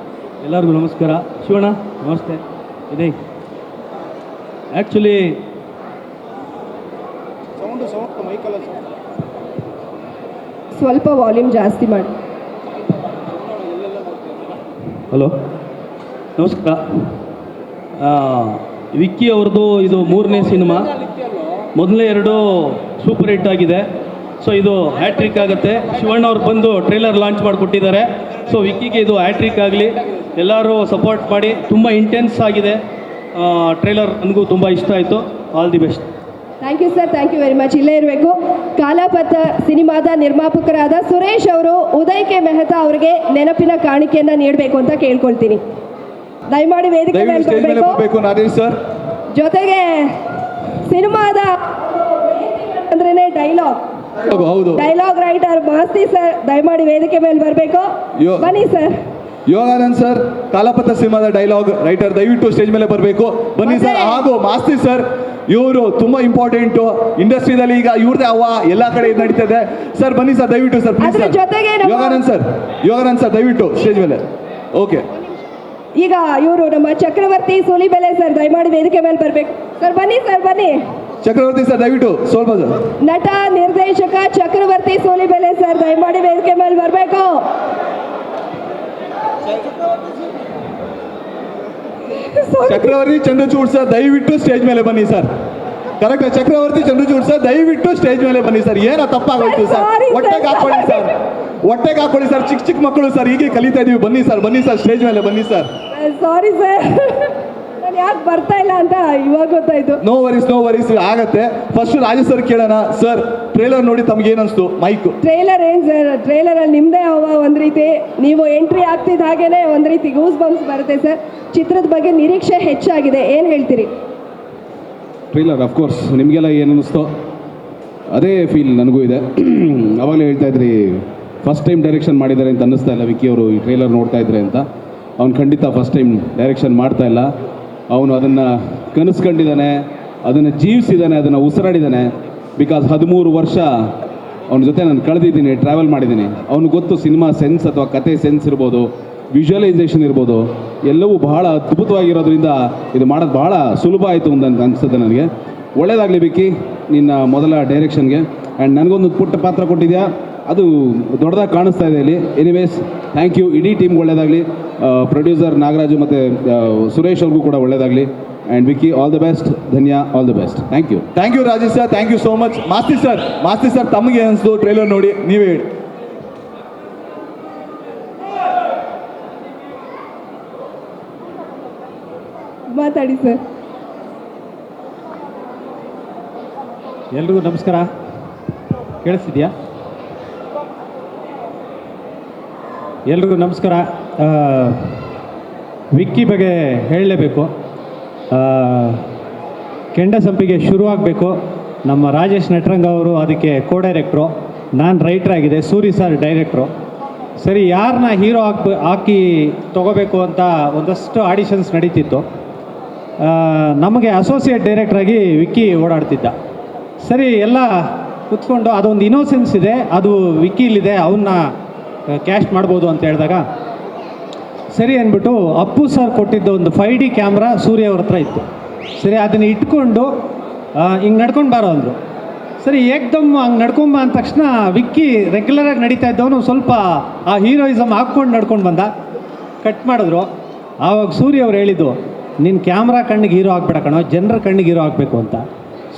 ಎಲ್ಲರಿಗೂ ನಮಸ್ಕಾರ. ಶಿವಣ್ಣ ನಮಸ್ತೆ. ಇದೆ ಆ್ಯಕ್ಚುಲಿ ಸ್ವಲ್ಪ ವಾಲ್ಯೂಮ್ ಜಾಸ್ತಿ ಮಾಡಿ. ಹಲೋ, ನಮಸ್ಕಾರ. ವಿಕ್ಕಿ ಅವ್ರದ್ದು ಇದು 3ನೇ ಸಿನಿಮಾ. ಮೊದಲನೇ 2 ಸೂಪರ್ ಹಿಟ್ ಆಗಿದೆ. ಸೊ ಇದು ಹ್ಯಾಟ್ರಿಕ್ ಆಗುತ್ತೆ. ಶಿವಣ್ಣ ಅವ್ರು ಬಂದು ಟ್ರೇಲರ್ ಲಾಂಚ್ ಮಾಡಿಕೊಟ್ಟಿದ್ದಾರೆ. ಸೊ ವಿಕ್ಕಿಗೆ ಇದು ಹ್ಯಾಟ್ರಿಕ್ ಆಗಲಿ, ಎಲ್ಲರೂ ಸಪೋರ್ಟ್ ಮಾಡಿ. ತುಂಬ ಇಂಟೆನ್ಸ್ ಆಗಿದೆ ಟ್ರೇಲರ್, ನನಗೂ ತುಂಬ ಇಷ್ಟ ಆಯಿತು. All the best. Thank you sir, thank you very much. ಇಲ್ಲೇ ಇರಬೇಕು. ಕಾಲಾಪಥ ಸಿನಿಮಾದ ನಿರ್ಮಾಪಕರಾದ ಸುರೇಶ್ ಅವರು ಉದಯ್ ಕೆ ಮೆಹ್ತಾ ಅವರಿಗೆ ನೆನಪಿನ ಕಾಣಿಕೆಯನ್ನ ನೀಡಬೇಕು ಅಂತ ಕೇಳ್ಕೊಳ್ತೀನಿ. ದಯಮಾಡಿ ವೇದಿಕೆ ಮೇಲೆ ದಯವಿಟ್ಟು ಸ್ಟೇಜ್ ಮೇಲೆ ಬರಬೇಕು. ಬರಬೇಕು ನಾಗೇಶ್ ಸರ್. ಜೊತೆಗೆ ಸಿನಿಮಾದ ಅಂದ್ರೇನೆ ಡೈಲಾಗ್ ಹೌದು, ಡೈಲಾಗ್ ರೈಟರ್ ಮಾಸ್ತಿ ಸರ್ ದಯಮಾಡಿ ವೇದಿಕೆ ಮೇಲೆ ಬರಬೇಕು. ಬನ್ನಿ ಸರ್. ಯೋಗಾನಂದ್ ಸರ್, ಕಾಲಪಥ ಸಿನಿಮಾದ ಡೈಲಾಗ್ ರೈಟರ್, ದಯವಿಟ್ಟು ಸ್ಟೇಜ್ ಮೇಲೆ ಬರಬೇಕು. ಬನ್ನಿ ಸರ್. ಹಾಗೂ ಮಾಸ್ತಿ ಸರ್, ಇವರು ತುಂಬಾ ಇಂಪಾರ್ಟೆಂಟು ಇಂಡಸ್ಟ್ರಿದಲ್ಲಿ. ಈಗ ಇವ್ರದೇ ಅವ್ವ ಎಲ್ಲ ಕಡೆ ಇದು ನಡೀತದೆ. ಸರ್ ಬನ್ನಿ ಸರ್, ದಯವಿಟ್ಟು ಸರ್, ಪ್ಲೀಸ್ ಅದ್ರ ಸರ್. ಜೊತೆಗೆ ನಮ್ಮ- ಯೋಗಾನಂದ್ ಸರ್ ದಯವಿಟ್ಟು ಸ್ಟೇಜ್ ಮೇಲೆ. ಓಕೆ, ಈಗ ಇವರು ನಮ್ಮ ಚಕ್ರವರ್ತಿ ಸೂಲಿಬೆಲೆ ಸರ್ ದಯಮಾಡಿ ವೇದಿಕೆ ಮೇಲೆ ಬರಬೇಕು. ಸರ್ ಬನ್ನಿ ಸರ್, ಬನ್ನಿ. ಚಕ್ರವರ್ತಿ ಸರ್ ದಯವಿಟ್ಟು ಸ್ವಲ್ಪ ಸರ್. ನಟ ನಿರ್ದೇಶಕ ಚಕ್ರವರ್ತಿ ಸೂಲಿಬೆಲೆ ಸರ್ ದಯಮಾಡಿ ವೇದಿಕೆ ಮೇಲೆ ಬರಬೇಕು. ಚಕ್ರವರ್ತಿ ಚಂದ್ರಚೂಡ್ ಸರ್ ದಯವಿಟ್ಟು ಸ್ಟೇಜ್ ಮೇಲೆ ಬನ್ನಿ ಸರ್. ಕರೆಕ್ಟ್, ಚಕ್ರವರ್ತಿ ಚಂದ್ರಚೂಡ್ ಸರ್ ದಯವಿಟ್ಟು ಸ್ಟೇಜ್ ಮೇಲೆ ಬನ್ನಿ ಸರ್. ಏನೋ ತಪ್ಪಾಗೋಯ್ತು ಸರ್, Sorry, sir. ಹೊಟ್ಟೆಗೆ ಹಾಕೊಳ್ಳಿ ಸರ್, ಹೊಟ್ಟೆಗೆ ಹಾಕೊಳ್ಳಿ ಸರ್. ಚಿಕ್ಕ ಚಿಕ್ಕ ಮಕ್ಕಳು ಸರ್, ಹೀಗೆ ಕಲಿತಾ ಇದೀವಿ. ಬನ್ನಿ ಸರ್, ಬನ್ನಿ ಸರ್, ಸ್ಟೇಜ್ ಮೇಲೆ ಬನ್ನಿ ಸರ್. ಸಾರಿ ಸರ್, ನಾನು ಯಾಕೆ ಬರ್ತಾ ಇಲ್ಲ ಅಂತ ಇವಾಗ ಗೊತ್ತಾಯ್ತು. ನೋ ವರೀಸ್ ಆಗತ್ತೆ. ಫಸ್ಟ್ ರಾಜೇಶ್ ಸರ್ ಕೇಳೋಣ. ಸರ್, ಟ್ರೇಲರ್ ನೋಡಿ ತಮ್ಗೆ ಏನನ್ಸ್ತು? ಮೈಕ್. ಟ್ರೇಲರ್ ಏನ್ ಸರ್, ಟ್ರೇಲರ್ ಅಲ್ಲಿ ನಿಮ್ದೇ ಅವ ಒಂದ್ ರೀತಿ, ನೀವು ಎಂಟ್ರಿ ಆಗ್ತಿದ್ದ ಹಾಗೇನೆ ಒಂದ್ ರೀತಿ ಗೂಸ್ ಬಂಪ್ಸ್ ಬರುತ್ತೆ ಸರ್. ಚಿತ್ರದ ಬಗ್ಗೆ ನಿರೀಕ್ಷೆ ಹೆಚ್ಚಾಗಿದೆ, ಏನ್ ಹೇಳ್ತೀರಿ? ಟ್ರೈಲರ್ ಅಫ್ಕೋರ್ಸ್ ನಿಮಗೆಲ್ಲ ಏನು ಅನ್ನಿಸ್ತೋ ಅದೇ ಫೀಲ್ ನನಗೂ ಇದೆ. ಅವಾಗಲೇ ಹೇಳ್ತಾ ಇದ್ರಿ ಫಸ್ಟ್ ಟೈಮ್ ಡೈರೆಕ್ಷನ್ ಮಾಡಿದ್ದಾರೆ ಅಂತ ಅನ್ನಿಸ್ತಾ ಇಲ್ಲ ವಿಕ್ಕಿ ಅವರು ಈ ಟ್ರೈಲರ್ ನೋಡ್ತಾ ಇದ್ರೆ ಅಂತ. ಅವ್ನು ಖಂಡಿತ ಫಸ್ಟ್ ಟೈಮ್ ಡೈರೆಕ್ಷನ್ ಮಾಡ್ತಾ ಇಲ್ಲ. ಅವನು ಅದನ್ನು ಕನಸ್ಕೊಂಡಿದ್ದಾನೆ, ಅದನ್ನು ಜೀವಿಸಿದ್ದಾನೆ, ಅದನ್ನು ಉಸಿರಾಡಿದ್ದಾನೆ. ಬಿಕಾಸ್ 13 ವರ್ಷ ಅವನ ಜೊತೆ ನಾನು ಕಳೆದಿದ್ದೀನಿ, ಟ್ರಾವೆಲ್ ಮಾಡಿದ್ದೀನಿ. ಅವ್ನಿಗೆ ಗೊತ್ತು ಸಿನಿಮಾ ಸೆನ್ಸ್ ಅಥವಾ ಕತೆ ಸೆನ್ಸ್ ಇರ್ಬೋದು, ವಿಜುವಲೈಸೇಷನ್ ಇರ್ಬೋದು, ಎಲ್ಲವೂ ಬಹಳ ಅದ್ಭುತವಾಗಿರೋದ್ರಿಂದ ಇದು ಮಾಡೋದು ಬಹಳ ಸುಲಭ ಆಯಿತು ಅಂತ ಅನಿಸುತ್ತೆ ನನಗೆ. ಒಳ್ಳೆಯದಾಗಲಿ ವಿಕ್ಕಿ, ನಿನ್ನ ಮೊದಲ ಡೈರೆಕ್ಷನ್ಗೆ. ಆ್ಯಂಡ್ ನನಗೊಂದು ಪುಟ್ಟ ಪಾತ್ರ ಕೊಟ್ಟಿದ್ಯಾ, ಅದು ದೊಡ್ಡದಾಗಿ ಕಾಣಿಸ್ತಾ ಇದೆ ಇಲ್ಲಿ. Anyways thank you. ಇಡೀ ಟೀಮ್ಗೆ ಒಳ್ಳೆಯದಾಗಲಿ. ಪ್ರೊಡ್ಯೂಸರ್ ನಾಗರಾಜು ಮತ್ತು ಸುರೇಶ್ ಅವ್ರಿಗೂ ಕೂಡ ಒಳ್ಳೆಯದಾಗಲಿ. And Vicky, all the best. Dhanya, all the best. Thank you. Thank you Rajesh sir, thank you so much. Masti sir ತಮಗೆ ಅನಿಸ್ತು ಟ್ರೈಲರ್ ನೋಡಿ? ನೀವೇ ಹೇಳಿ. ಮಾತಾಡಿ ಸರ್. ಎಲ್ರಿಗೂ ನಮಸ್ಕಾರ. ಕೇಳಿಸ್ತಿದ್ಯಾ? ಎಲ್ರಿಗೂ ನಮಸ್ಕಾರ. ವಿಕ್ಕಿ ಬಗ್ಗೆ ಹೇಳಲೇಬೇಕು. ಕೆಂಡ ಸಂಪಿಗೆ ಶುರುವಾಗಬೇಕು. ನಮ್ಮ ರಾಜೇಶ್ ನಟರಂಗ ಅವರು ಅದಕ್ಕೆ ಕೋ ಡೈರೆಕ್ಟ್ರು, ನಾನು ರೈಟ್ರ್ ಆಗಿದೆ, ಸೂರಿ ಸರ್ ಡೈರೆಕ್ಟ್ರು. ಸರಿ, ಯಾರನ್ನ ಹೀರೋ ಹಾಕಿ ತೊಗೋಬೇಕು ಅಂತ ಒಂದಷ್ಟು ಆಡಿಷನ್ಸ್ ನಡೀತಿತ್ತು. ನಮಗೆ ಅಸೋಸಿಯೇಟ್ ಡೈರೆಕ್ಟ್ರಾಗಿ ವಿಕ್ಕಿ ಓಡಾಡ್ತಿದ್ದ. ಸರಿ, ಎಲ್ಲ ಕುತ್ಕೊಂಡು ಅದೊಂದು ಇನ್ನೋಸೆನ್ಸ್ ಇದೆ, ಅದು ವಿಕ್ಕಿಲಿದೆ, ಅವನ್ನ ಕ್ಯಾಸ್ಟ್ ಮಾಡ್ಬೋದು ಅಂತ ಹೇಳಿದಾಗ ಸರಿ ಅಂದ್ಬಿಟ್ಟು ಅಪ್ಪು ಸರ್ ಕೊಟ್ಟಿದ್ದ ಒಂದು 5D ಕ್ಯಾಮ್ರಾ ಸೂರ್ಯ ಅವ್ರ ಹತ್ರ ಇತ್ತು. ಸರಿ, ಅದನ್ನು ಇಟ್ಕೊಂಡು ಹಿಂಗೆ ನಡ್ಕೊಂಡು ಬಾರೋ ಅಂದರು. ಸರಿ, ಏಕ್ದಮ್ ಹಂಗೆ ನಡ್ಕೊಂಬ ಅಂದ ತಕ್ಷಣ ವಿಕ್ಕಿ ರೆಗ್ಯುಲರಾಗಿ ನಡೀತಾ ಇದ್ದವನು ಸ್ವಲ್ಪ ಆ ಹೀರೋಯಿಸಮ್ ಹಾಕ್ಕೊಂಡು ನಡ್ಕೊಂಡು ಬಂದ. ಕಟ್ ಮಾಡಿದ್ರು. ಆವಾಗ ಸೂರ್ಯ ಅವ್ರು ಹೇಳಿದ್ದು, ನಿನ್ನ ಕ್ಯಾಮ್ರಾ ಕಣ್ಣಿಗೆ ಹೀರೋ ಆಗಬೇಡ ಕಣೋ, ಜನರ ಕಣ್ಣಿಗೆ ಹೀರೋ ಆಗಬೇಕು ಅಂತ.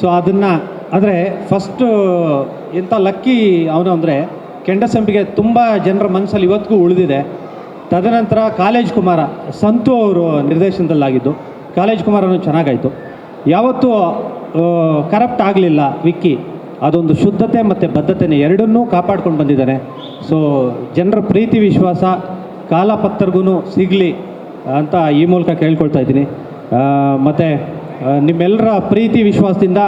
ಸೊ ಅದನ್ನು ಆದರೆ ಫಸ್ಟು ಎಂಥ ಲಕ್ಕಿ ಅವನು ಅಂದರೆ ಕೆಂಡಸಂಪಿಗೆ ತುಂಬ ಜನರ ಮನಸ್ಸಲ್ಲಿ ಇವತ್ತಿಗೂ ಉಳಿದಿದೆ. ತದನಂತರ ಕಾಲೇಜ್ ಕುಮಾರ, ಸಂತು ಅವರು ನಿರ್ದೇಶನದಲ್ಲಾಗಿದ್ದು. ಕಾಲೇಜ್ ಕುಮಾರನು ಚೆನ್ನಾಗಾಯಿತು. ಯಾವತ್ತೂ ಕರಪ್ಟ್ ಆಗಲಿಲ್ಲ ವಿಕ್ಕಿ. ಅದೊಂದು ಶುದ್ಧತೆ ಮತ್ತು ಬದ್ಧತೆನೇ ಎರಡನ್ನೂ ಕಾಪಾಡ್ಕೊಂಡು ಬಂದಿದ್ದಾನೆ. ಸೊ ಜನರ ಪ್ರೀತಿ ವಿಶ್ವಾಸ ಕಾಲಪತ್ತರ್ಗೂ ಸಿಗಲಿ ಅಂತ ಈ ಮೂಲಕ ಕೇಳ್ಕೊಳ್ತಾ ಇದ್ದೀನಿ. ಮತ್ತು ನಿಮ್ಮೆಲ್ಲರ ಪ್ರೀತಿ ವಿಶ್ವಾಸದಿಂದ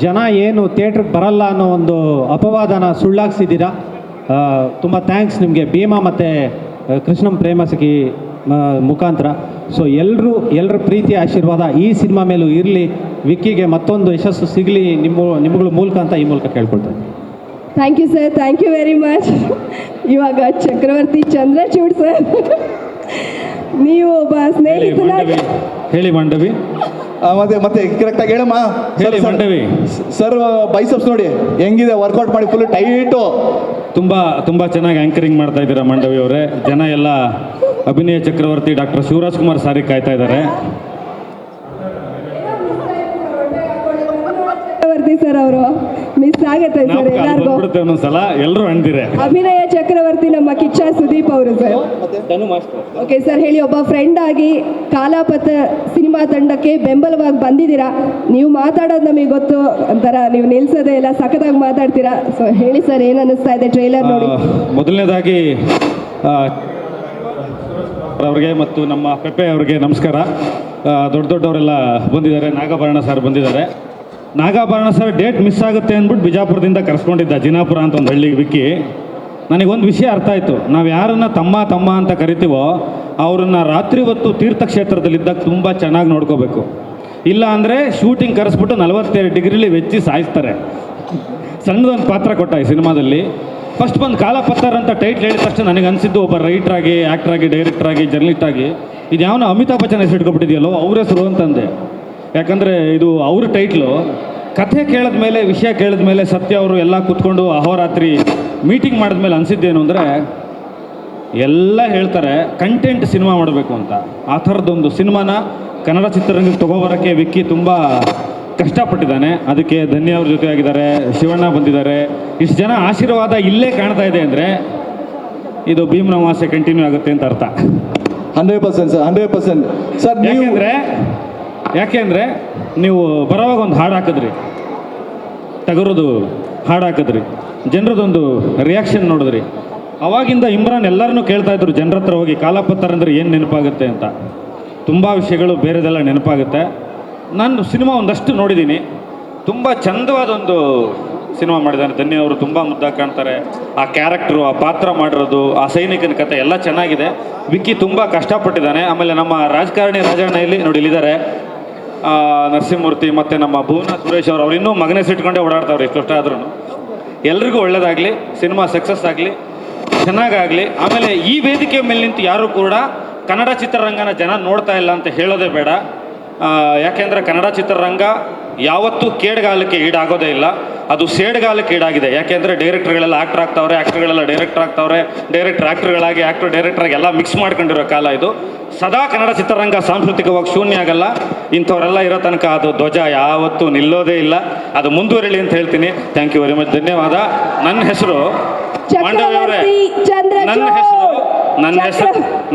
ಜನ ಏನು ಥಿಯೇಟ್ರಿಗೆ ಬರಲ್ಲ ಅನ್ನೋ ಒಂದು ಅಪವಾದನ ಸುಳ್ಳಾಗಿಸಿದ್ದೀರಾ. ತುಂಬ ಥ್ಯಾಂಕ್ಸ್ ನಿಮಗೆ, ಭೀಮಾ ಮತ್ತು ಕೃಷ್ಣಂ ಪ್ರೇಮ ಸಖಿ ಮುಖಾಂತರ. ಸೊ ಎಲ್ಲರ ಪ್ರೀತಿ ಆಶೀರ್ವಾದ ಈ ಸಿನಿಮಾ ಮೇಲೂ ಇರಲಿ. ವಿಕ್ಕಿಗೆ ಮತ್ತೊಂದು ಯಶಸ್ಸು ಸಿಗಲಿ ನಿಮ್ಮಗಳ ಮೂಲಕ ಅಂತ ಈ ಮೂಲಕ ಕೇಳ್ಕೊಳ್ತೀನಿ. Thank you sir, thank you very much. ಇವಾಗ ಚಕ್ರವರ್ತಿ ಚಂದ್ರಚೂಡ್ ಸರ್, ನೀವು ಒಬ್ಬ ಸ್ನೇಹಿತನಾಗಿ ಹೇಳಿ ಮಾಂಡವಿ. ಮತ್ತೆ ಕರೆಕ್ಟಾಗಿ ಹೇಳಮ್ಮ. ಹೇಳಿ ಮಾಂಡವಿ. ಸರ್ ಬೈಸಪ್ಸ್ ನೋಡಿ ಹೆಂಗಿದೆ, ವರ್ಕೌಟ್ ಮಾಡಿ ಫುಲ್ ಟೈಟು. ತುಂಬ ಚೆನ್ನಾಗಿ ಆ್ಯಂಕರಿಂಗ್ ಮಾಡ್ತಾ ಇದ್ದೀರಾ ಮಾಂಡವಿ ಅವರೇ. ಜನ ಎಲ್ಲ ಅಭಿನಯ ಚಕ್ರವರ್ತಿ ಡಾಕ್ಟರ್ ಶಿವರಾಜ್ ಕುಮಾರ್ ಸಾರಿಗೆ ಕಾಯ್ತಾ ಇದ್ದಾರೆ. ಚಕ್ರವರ್ತಿ ಸರ್ ಅವರು ಮಿಸ್ ಆಗತ್ತೆ ಸರ್ ಎಲ್ಲರಿಗೂ. ಬಂದ್ಬಿಡುತ್ತೆ ಒಂದೊಂದ್ಸಲ ಎಲ್ಲರೂ ಅಣ್ದಿರೆ. ಅಭಿನಯ ಚಕ್ರವರ್ತಿ ನಮ್ಮ ಕಿಚ್ಚ ಸುದೀಪ್ ಅವರು ಸರ್. ಓಕೆ ಸರ್, ಹೇಳಿ, ಒಬ್ಬ ಫ್ರೆಂಡ್ ಆಗಿ ಕಾಲಾಪಥ ಸಿನಿಮಾ ತಂಡಕ್ಕೆ ಬೆಂಬಲವಾಗಿ ಬಂದಿದ್ದೀರಾ. ನೀವು ಮಾತಾಡೋದು ನಮಗೆ ಗೊತ್ತು, ಒಂಥರ ನೀವು ನಿಲ್ಸೋದೇ ಇಲ್ಲ, ಸಖತ್ತಾಗಿ ಮಾತಾಡ್ತೀರಾ. ಸೊ ಹೇಳಿ ಸರ್, ಏನ್ ಅನಿಸ್ತಾ ಇದೆ ಟ್ರೈಲರ್ ನೋಡಿ? ಮೊದಲನೇದಾಗಿ ಅವ್ರಿಗೆ ಮತ್ತು ನಮ್ಮ ಪೆಪ್ಪೆ ಅವ್ರಿಗೆ ನಮಸ್ಕಾರ. ದೊಡ್ಡವರೆಲ್ಲ ಬಂದಿದ್ದಾರೆ. ನಾಗಾಭರಣ ಸರ್ ಬಂದಿದ್ದಾರೆ. ನಾಗಾಭರಣ ಸರ್ ಡೇಟ್ ಮಿಸ್ ಆಗುತ್ತೆ ಅಂದ್ಬಿಟ್ಟು ಬಿಜಾಪುರದಿಂದ ಕರೆಸ್ಕೊಂಡಿದ್ದ, ಜಿನಾಪುರ ಅಂತ ಒಂದು ಹಳ್ಳಿಗೆ ವಿಕ್ಕಿ. ನನಗೊಂದು ವಿಷಯ ಅರ್ಥ ಆಯಿತು. ನಾವು ಯಾರನ್ನ ತಮ್ಮ ಅಂತ ಕರಿತೀವೋ ಅವ್ರನ್ನ ರಾತ್ರಿ ಹೊತ್ತು ತೀರ್ಥಕ್ಷೇತ್ರದಲ್ಲಿದ್ದಾಗ ತುಂಬ ಚೆನ್ನಾಗಿ ನೋಡ್ಕೋಬೇಕು. ಇಲ್ಲ ಅಂದರೆ ಶೂಟಿಂಗ್ ಕರೆಸ್ಬಿಟ್ಟು 42 ಡಿಗ್ರಿಲಿ ವೆಚ್ಚಿ ಸಾಯಿಸ್ತಾರೆ. ಸಣ್ಣದೊಂದು ಪಾತ್ರ ಕೊಟ್ಟ ಈ ಸಿನಿಮಾದಲ್ಲಿ. ಫಸ್ಟ್ ಬಂದು ಕಾಲಪತ್ತರ್ ಅಂತ ಟೈಟ್ಲ್ ಹೇಳಿದ ತಕ್ಷಣ ನನಗೆ ಅನಿಸಿದ್ದು, ಒಬ್ಬ ರೈಟ್ರಾಗಿ, ಆ್ಯಕ್ಟ್ರಾಗಿ, ಡೈರೆಕ್ಟ್ರಾಗಿ, ಜರ್ನಲಿಸ್ಟಾಗಿ ಇದು ಯಾವನೋ ಅಮಿತಾಬ್ ಬಚ್ಚನ್ ಹೆಸರು ಇಟ್ಕೊಬಿಟ್ಟಿದೆಯಲ್ಲೋ ಅವ್ರ ಹೆಸರು ಅಂತಂದೆ. ಯಾಕಂದರೆ ಇದು ಅವ್ರ ಟೈಟ್ಲು. ಕಥೆ ಕೇಳಿದ ಮೇಲೆ, ವಿಷಯ ಕೇಳಿದ ಮೇಲೆ, ಸತ್ಯ ಅವರು ಎಲ್ಲ ಕೂತ್ಕೊಂಡು ಅಹೋರಾತ್ರಿ ಮೀಟಿಂಗ್ ಮಾಡಿದ್ಮೇಲೆ ಅನಿಸಿದ್ದೇನು ಅಂದರೆ, ಎಲ್ಲ ಹೇಳ್ತಾರೆ ಕಂಟೆಂಟ್ ಸಿನಿಮಾ ಮಾಡಬೇಕು ಅಂತ. ಆ ಥರದ್ದೊಂದು ಸಿನಿಮಾನ ಕನ್ನಡ ಚಿತ್ರರಂಗಕ್ಕೆ ತೊಗೊಬರೋಕ್ಕೆ ವಿಕ್ಕಿ ತುಂಬ ಕಷ್ಟಪಟ್ಟಿದ್ದಾನೆ. ಅದಕ್ಕೆ ಧನ್ಯ ಅವ್ರ ಜೊತೆ ಆಗಿದ್ದಾರೆ, ಶಿವಣ್ಣ ಬಂದಿದ್ದಾರೆ. ಇಷ್ಟು ಜನ ಆಶೀರ್ವಾದ ಇಲ್ಲೇ ಕಾಣ್ತಾ ಇದೆ ಅಂದರೆ ಇದು ಭೀಮ್ನ ಅಮಾವಾಸ್ಯೆ ಕಂಟಿನ್ಯೂ ಆಗುತ್ತೆ ಅಂತ ಅರ್ಥ. 100% ಸರ್, 100%. ಸರ್ ಯಾಕೆಂದರೆ ನೀವು ಬರೋವಾಗ ಒಂದು ಹಾಡು ಹಾಕಿದ್ರಿ, ಟಗರದು ಹಾಡು ಹಾಕಿದ್ರಿ, ಜನರದೊಂದು ರಿಯಾಕ್ಷನ್ ನೋಡಿದ್ರಿ. ಅವಾಗಿಂದ ಇಮ್ರಾನ್ ಎಲ್ಲರನ್ನೂ ಕೇಳ್ತಾ ಇದ್ರು ಜನರ ಹತ್ರ ಹೋಗಿ, ಕಾಲಪತ್ತರ್ ಅಂದರೆ ಏನು ನೆನಪಾಗುತ್ತೆ ಅಂತ. ತುಂಬ ವಿಷಯಗಳು ಬೇರೆದೆಲ್ಲ ನೆನಪಾಗುತ್ತೆ. ನಾನು ಸಿನಿಮಾ ಒಂದಷ್ಟು ನೋಡಿದ್ದೀನಿ. ತುಂಬ ಚಂದವಾದೊಂದು ಸಿನಿಮಾ ಮಾಡಿದ್ದಾನೆ ಧನ್ಯ ಅವರು. ತುಂಬ ಮುದ್ದಾಗಿ ಕಾಣ್ತಾರೆ. ಆ ಕ್ಯಾರೆಕ್ಟ್ರು, ಆ ಪಾತ್ರ ಮಾಡಿರೋದು, ಆ ಸೈನಿಕನ ಕಥೆ ಎಲ್ಲ ಚೆನ್ನಾಗಿದೆ. ವಿಕ್ಕಿ ತುಂಬ ಕಷ್ಟಪಟ್ಟಿದ್ದಾನೆ. ಆಮೇಲೆ ನಮ್ಮ ರಾಜಕಾರಣಿ ರಾಜಣ್ಣ ಇಲ್ಲಿ ಇಲ್ಲಿದ್ದಾರೆ, ನರಸಿಂಹಮೂರ್ತಿ ಮತ್ತು ನಮ್ಮ ಭುವನ ಸುರೇಶ್ ಅವರು ಇನ್ನೂ ಮಗನೇ ಸಿಟ್ಕೊಂಡೇ ಓಡಾಡ್ತಾವ್ರೆ ಇಷ್ಟು ವರ್ಷ ಆದ್ರೂ. ಎಲ್ರಿಗೂ ಒಳ್ಳೆಯದಾಗಲಿ, ಸಿನಿಮಾ ಸಕ್ಸಸ್ ಆಗಲಿ, ಚೆನ್ನಾಗಾಗಲಿ. ಆಮೇಲೆ ಈ ವೇದಿಕೆ ಮೇಲೆ ನಿಂತು ಯಾರೂ ಕೂಡ ಕನ್ನಡ ಚಿತ್ರರಂಗನ ಜನ ನೋಡ್ತಾ ಇಲ್ಲ ಅಂತ ಹೇಳೋದೇ ಬೇಡ. ಯಾಕೆಂದರೆ ಕನ್ನಡ ಚಿತ್ರರಂಗ ಯಾವತ್ತೂ ಕೇಡ್ಗಾಲಕ್ಕೆ ಈಡಾಗೋದೇ ಇಲ್ಲ, ಅದು ಸೇಡ್ಗಾಲಕ್ಕೆ ಈಡಾಗಿದೆ. ಯಾಕೆಂದರೆ ಡೈರೆಕ್ಟರ್ಗಳೆಲ್ಲ ಆ್ಯಕ್ಟರ್ ಆಗ್ತಾವ್ರೆ, ಆ್ಯಕ್ಟರ್ಗಳೆಲ್ಲ ಡೈರೆಕ್ಟರ್ ಆಗ್ತಾವ್ರೆ, ಡೈರೆಕ್ಟರ್ ಆ್ಯಕ್ಟರ್ಗಳಾಗಿ, ಆ್ಯಕ್ಟರ್ ಡೈರೆಕ್ಟರಾಗಿ ಎಲ್ಲ ಮಿಕ್ಸ್ ಮಾಡ್ಕೊಂಡಿರೋ ಕಾಲ ಇದು. ಸದಾ ಕನ್ನಡ ಚಿತ್ರರಂಗ ಸಾಂಸ್ಕೃತಿಕವಾಗಿ ಶೂನ್ಯ ಆಗಲ್ಲ. ಇಂಥವರೆಲ್ಲ ಇರೋ ತನಕ ಅದು ಧ್ವಜ ಯಾವತ್ತೂ ನಿಲ್ಲೋದೇ ಇಲ್ಲ. ಅದು ಮುಂದುವರಿಲಿ ಅಂತ ಹೇಳ್ತೀನಿ. ಥ್ಯಾಂಕ್ ಯು ವೆರಿ ಮಚ್, ಧನ್ಯವಾದ. ನನ್ನ ಹೆಸರು ಮಾಂಡವ್ಯವರೇ.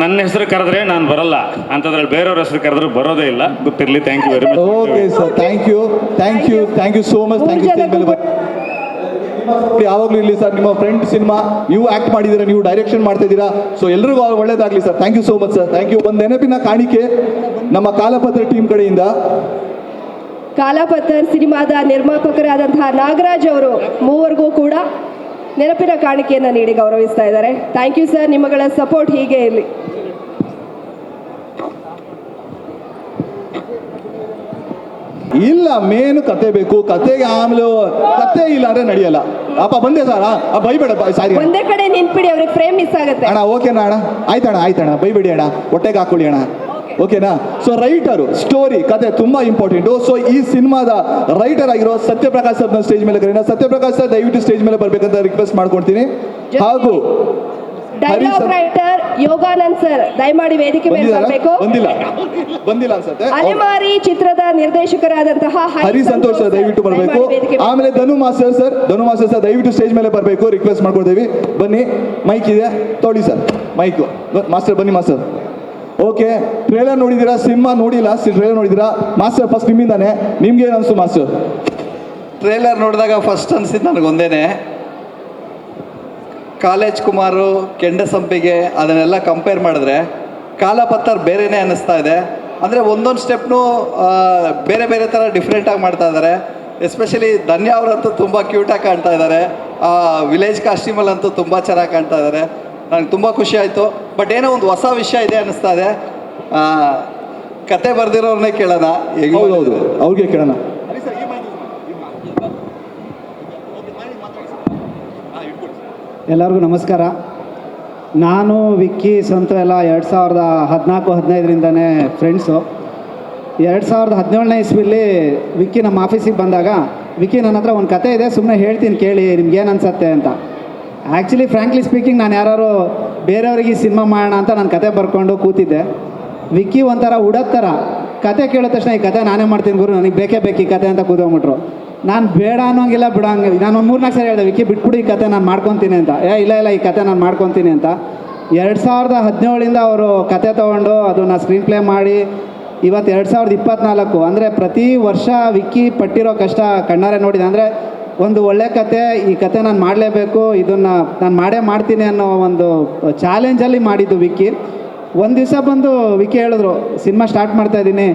ನನ್ನ ಹೆಸರು ಕರೆದ್ರೆ ನಾನು ಬರಲ್ಲ, ಅಂಥದ್ರಲ್ಲಿ ಬೇರೆಯವ್ರ ಹೆಸರು ಕರೆದ್ರೆ ಬರೋದೇ ಇಲ್ಲ, ಗೊತ್ತಿರಲಿ. Thank you very much. Okay sir, thank you so much. Thank you. ಯಾವಾಗಲೂ ಇಲ್ಲಿ ಸರ್, ನಿಮ್ಮ ಫ್ರೆಂಡ್ ಸಿನಿಮಾ ನೀವು ಆ್ಯಕ್ಟ್ ಮಾಡಿದ್ದೀರಾ, ನೀವು ಡೈರೆಕ್ಷನ್ ಮಾಡ್ತಾ ಇದ್ದೀರಾ. ಸೊ ಎಲ್ರಿಗೂ ಒಳ್ಳೇದಾಗಲಿ sir. Thank you so much sir. Thank you. ಒಂದು ನೆನಪಿನ ಕಾಣಿಕೆ ನಮ್ಮ ಕಾಲಪತ್ರ ಟೀಮ್ ಕಡೆಯಿಂದ. ಕಾಲಪತ್ರ ಸಿನಿಮಾದ ನಿರ್ಮಾಪಕರಾದಂತಹ ನಾಗರಾಜ್ ಅವರು ಮೂವರಿಗೂ ಕೂಡ ನೆನಪಿನ ಕಾಣಿಕೆಯನ್ನು ನೀಡಿ ಗೌರವಿಸ್ತಾ ಇದ್ದಾರೆ. ಥ್ಯಾಂಕ್ ಯು ಸರ್, ನಿಮ್ಮಗಳ ಸಪೋರ್ಟ್ ಹೀಗೆ ಇರಲಿ. ಇಲ್ಲ, ಮೇನು ಕತೆ ಬೇಕು. ಕತೆಗೆ ಆಮೇಲೆ ಕತೆ ಇಲ್ಲ ಅಂದ್ರೆ ನಡೆಯಲ್ಲ. ಅಪ್ಪ ಬಂದೆ ಸರ್, ಬೈಬೇಡ, ಸಾರಿ. ಒಂದೇ ಕಡೆ ನಿಂತ್ಬಿಡಿ, ಅವ್ರಿಗೆ ಫ್ರೇಮ್ ಮಿಸ್ ಆಗುತ್ತೆ. ಅಣ್ಣ ಓಕೆನಾ ಅಣ್ಣ? ಆಯ್ತಣ್ಣ, ಬೈಬೇಡಿ ಅಣ್ಣ, ಹೊಟ್ಟೆಗೆ ಹಾಕೊಳ್ಳಿ ಅಣ್ಣ, ಓಕೆನಾ? ಸೊ ರೈಟರು, ಸ್ಟೋರಿ, ಕತೆ ತುಂಬಾ ಇಂಪಾರ್ಟೆಂಟು. ಸೊ ಈ ಸಿನಿಮಾದ ರೈಟರ್ ಆಗಿರೋ ಸತ್ಯಪ್ರಕಾಶ್ ಸರ್ನ ಸ್ಟೇಜ್ ಮೇಲೆ ಕರೀನ. ಸತ್ಯಪ್ರಕಾಶ್ ಸರ್ ದಯವಿಟ್ಟು ಸ್ಟೇಜ್ ಮೇಲೆ ಬರ್ಬೇಕಂತ ರಿಕ್ವೆಸ್ಟ್ ಮಾಡ್ಕೊಳ್ತೀನಿ. ಹಾಗೂ ಡೈಲಾಗ್ ರೈಟರ್ ಯೋಗಾನಂದ್ ಸರ್ ದಯಮಾಡಿ ವೇದಿಕೆ ಮೇಲೆ ಬರಬೇಕು. ಬಂದಿಲ್ಲ ಅನ್ಸುತ್ತೆ. ಅಲೆಮಾರಿ ಚಿತ್ರದ ನಿರ್ದೇಶಕರಾದಂತಹ ಹರಿ ಸಂತೋಷ್ ಸರ್ ದಯವಿಟ್ಟು ಬರಬೇಕು. ಆಮೇಲೆ ಧನು ಮಾಸ್ಟರ್ ಸರ್ ದಯವಿಟ್ಟು ಸ್ಟೇಜ್ ಮೇಲೆ ಬರಬೇಕು, ರಿಕ್ವೆಸ್ಟ್ ಮಾಡ್ಕೊಳ್ತೀವಿ. ಬನ್ನಿ, ಮೈಕ್ ಇದೆ, ತೊಳಿ ಸರ್ ಮೈಕ್. ಮಾಸ್ಟರ್ ಬನ್ನಿ ಮಾಸ್ಟರ್. ಓಕೆ, ಟ್ರೇಲರ್ ನೋಡಿದ್ದೀರಾ? ಸಿನಿಮಾ ನೋಡಿಲ್ಲ, ಟ್ರೇಲರ್ ನೋಡಿದ್ದೀರಾ? ಮಾಸ್ಟರ್ ಫಸ್ಟ್ ನಿಮ್ಮಿಂದಾನೆ, ನಿಮ್ಗೆ ಏನು ಅನಿಸ್ತು ಮಾಸ್ಟರ್? ಟ್ರೇಲರ್ ನೋಡಿದಾಗ ಫಸ್ಟ್ ಅನಿಸಿದ್ದು ನನಗೊಂದೇನೆ, ಕಾಲೇಜ್ ಕುಮಾರು, ಕೆಂಡಸಂಪಿಗೆ ಅದನ್ನೆಲ್ಲ ಕಂಪೇರ್ ಮಾಡಿದ್ರೆ ಕಾಲಪತ್ತರ್ ಬೇರೆನೇ ಅನ್ನಿಸ್ತಾ ಇದೆ. ಅಂದರೆ ಒಂದೊಂದು ಸ್ಟೆಪ್ನು ಬೇರೆ ಬೇರೆ ಥರ ಡಿಫ್ರೆಂಟಾಗಿ ಮಾಡ್ತಾ ಇದ್ದಾರೆ. ಎಸ್ಪೆಷಲಿ ಧನ್ಯ ಅವರಂತೂ ತುಂಬ ಕ್ಯೂಟಾಗಿ ಕಾಣ್ತಾ ಇದ್ದಾರೆ. ವಿಲೇಜ್ ಕಾಸ್ಟ್ಯೂಮಲ್ಲಂತೂ ತುಂಬ ಚೆನ್ನಾಗಿ ಕಾಣ್ತಾ ಇದ್ದಾರೆ. ನನಗೆ ತುಂಬ ಖುಷಿ ಆಯಿತು. ಬಟ್ ಏನೋ ಒಂದು ಹೊಸ ವಿಷಯ ಇದೆ ಅನ್ನಿಸ್ತಾ ಇದೆ. ಕತೆ ಬರೆದಿರೋರನ್ನೇ ಕೇಳೋಣ. ಹೌದು, ಅವ್ರಿಗೆ ಕೇಳೋಣ. ಎಲ್ಲರಿಗೂ ನಮಸ್ಕಾರ. ನಾನು ವಿಕ್ಕಿ ಸಂತು ಎಲ್ಲ 2014-15ರಿಂದನೇ ಫ್ರೆಂಡ್ಸು. 2017ನೇ ಇಸ್ವಿಲಿ ವಿಕ್ಕಿ ನಮ್ಮ ಆಫೀಸಿಗೆ ಬಂದಾಗ, ವಿಕ್ಕಿ ನನ್ನ ಹತ್ರ ಒಂದು ಕತೆ ಇದೆ, ಸುಮ್ಮನೆ ಹೇಳ್ತೀನಿ ಕೇಳಿ, ನಿಮ್ಗೇನು ಅನ್ಸತ್ತೆ ಅಂತ. ಆ್ಯಕ್ಚುಲಿ ಫ್ರ್ಯಾಂಕ್ಲಿ ಸ್ಪೀಕಿಂಗ್, ನಾನು ಯಾರು ಬೇರೆಯವ್ರಿಗೆ ಸಿನಿಮಾ ಮಾಡೋಣ ಅಂತ ನಾನು ಕತೆ ಬರ್ಕೊಂಡು ಕೂತಿದ್ದೆ. ವಿಕ್ಕಿ ಒಂಥರ ಉಡೋದ್ ಥರ ಕತೆ ಕೇಳಿದ ತಕ್ಷಣ ಈ ಕತೆ ನಾನೇ ಮಾಡ್ತೀನಿ ಗುರು, ನನಗೆ ಬೇಕೇ ಬೇಕು ಈ ಕತೆ ಅಂತ ಕೂತ್ಕೊಂಡ್ಬಿಟ್ರು. ನಾನು ಬೇಡ ಅನ್ನೋಂಗಿಲ್ಲ ಬಿಡೋಂಗೆ, ನಾನು ಒಂದು 3-4 ಸರಿ ಹೇಳಿದೆ ವಿಕ್ಕಿ ಬಿಟ್ಬಿಡು ಈ ಕತೆ ನಾನು ಮಾಡ್ಕೊತೀನಿ ಅಂತ. ಇಲ್ಲ ಈ ಕತೆ ನಾನು ಮಾಡ್ಕೊತೀನಿ ಅಂತ. 2017ಇಂದ ಅವರು ಕತೆ ತೊಗೊಂಡು ಅದನ್ನು ಸ್ಕ್ರೀನ್ ಪ್ಲೇ ಮಾಡಿ ಇವತ್ತು 2024, ಅಂದರೆ ಪ್ರತಿ ವರ್ಷ ವಿಕ್ಕಿ ಪಟ್ಟಿರೋ ಕಷ್ಟ ಕಣ್ಣಾರೆ ನೋಡಿದೆ. ಅಂದರೆ ಒಂದು ಒಳ್ಳೆ ಕತೆ, ಈ ಕತೆ ನಾನು ಮಾಡಲೇಬೇಕು, ಇದನ್ನು ನಾನು ಮಾಡ್ತೀನಿ ಅನ್ನೋ ಒಂದು ಚಾಲೆಂಜಲ್ಲಿ ಮಾಡಿದ್ದು ವಿಕ್ಕಿ. ಒಂದು ದಿವಸ ಬಂದು ವಿಕ್ಕಿ ಹೇಳಿದ್ರು ಸಿನಿಮಾ ಸ್ಟಾರ್ಟ್ ಮಾಡ್ತಾಯಿದ್ದೀನಿ,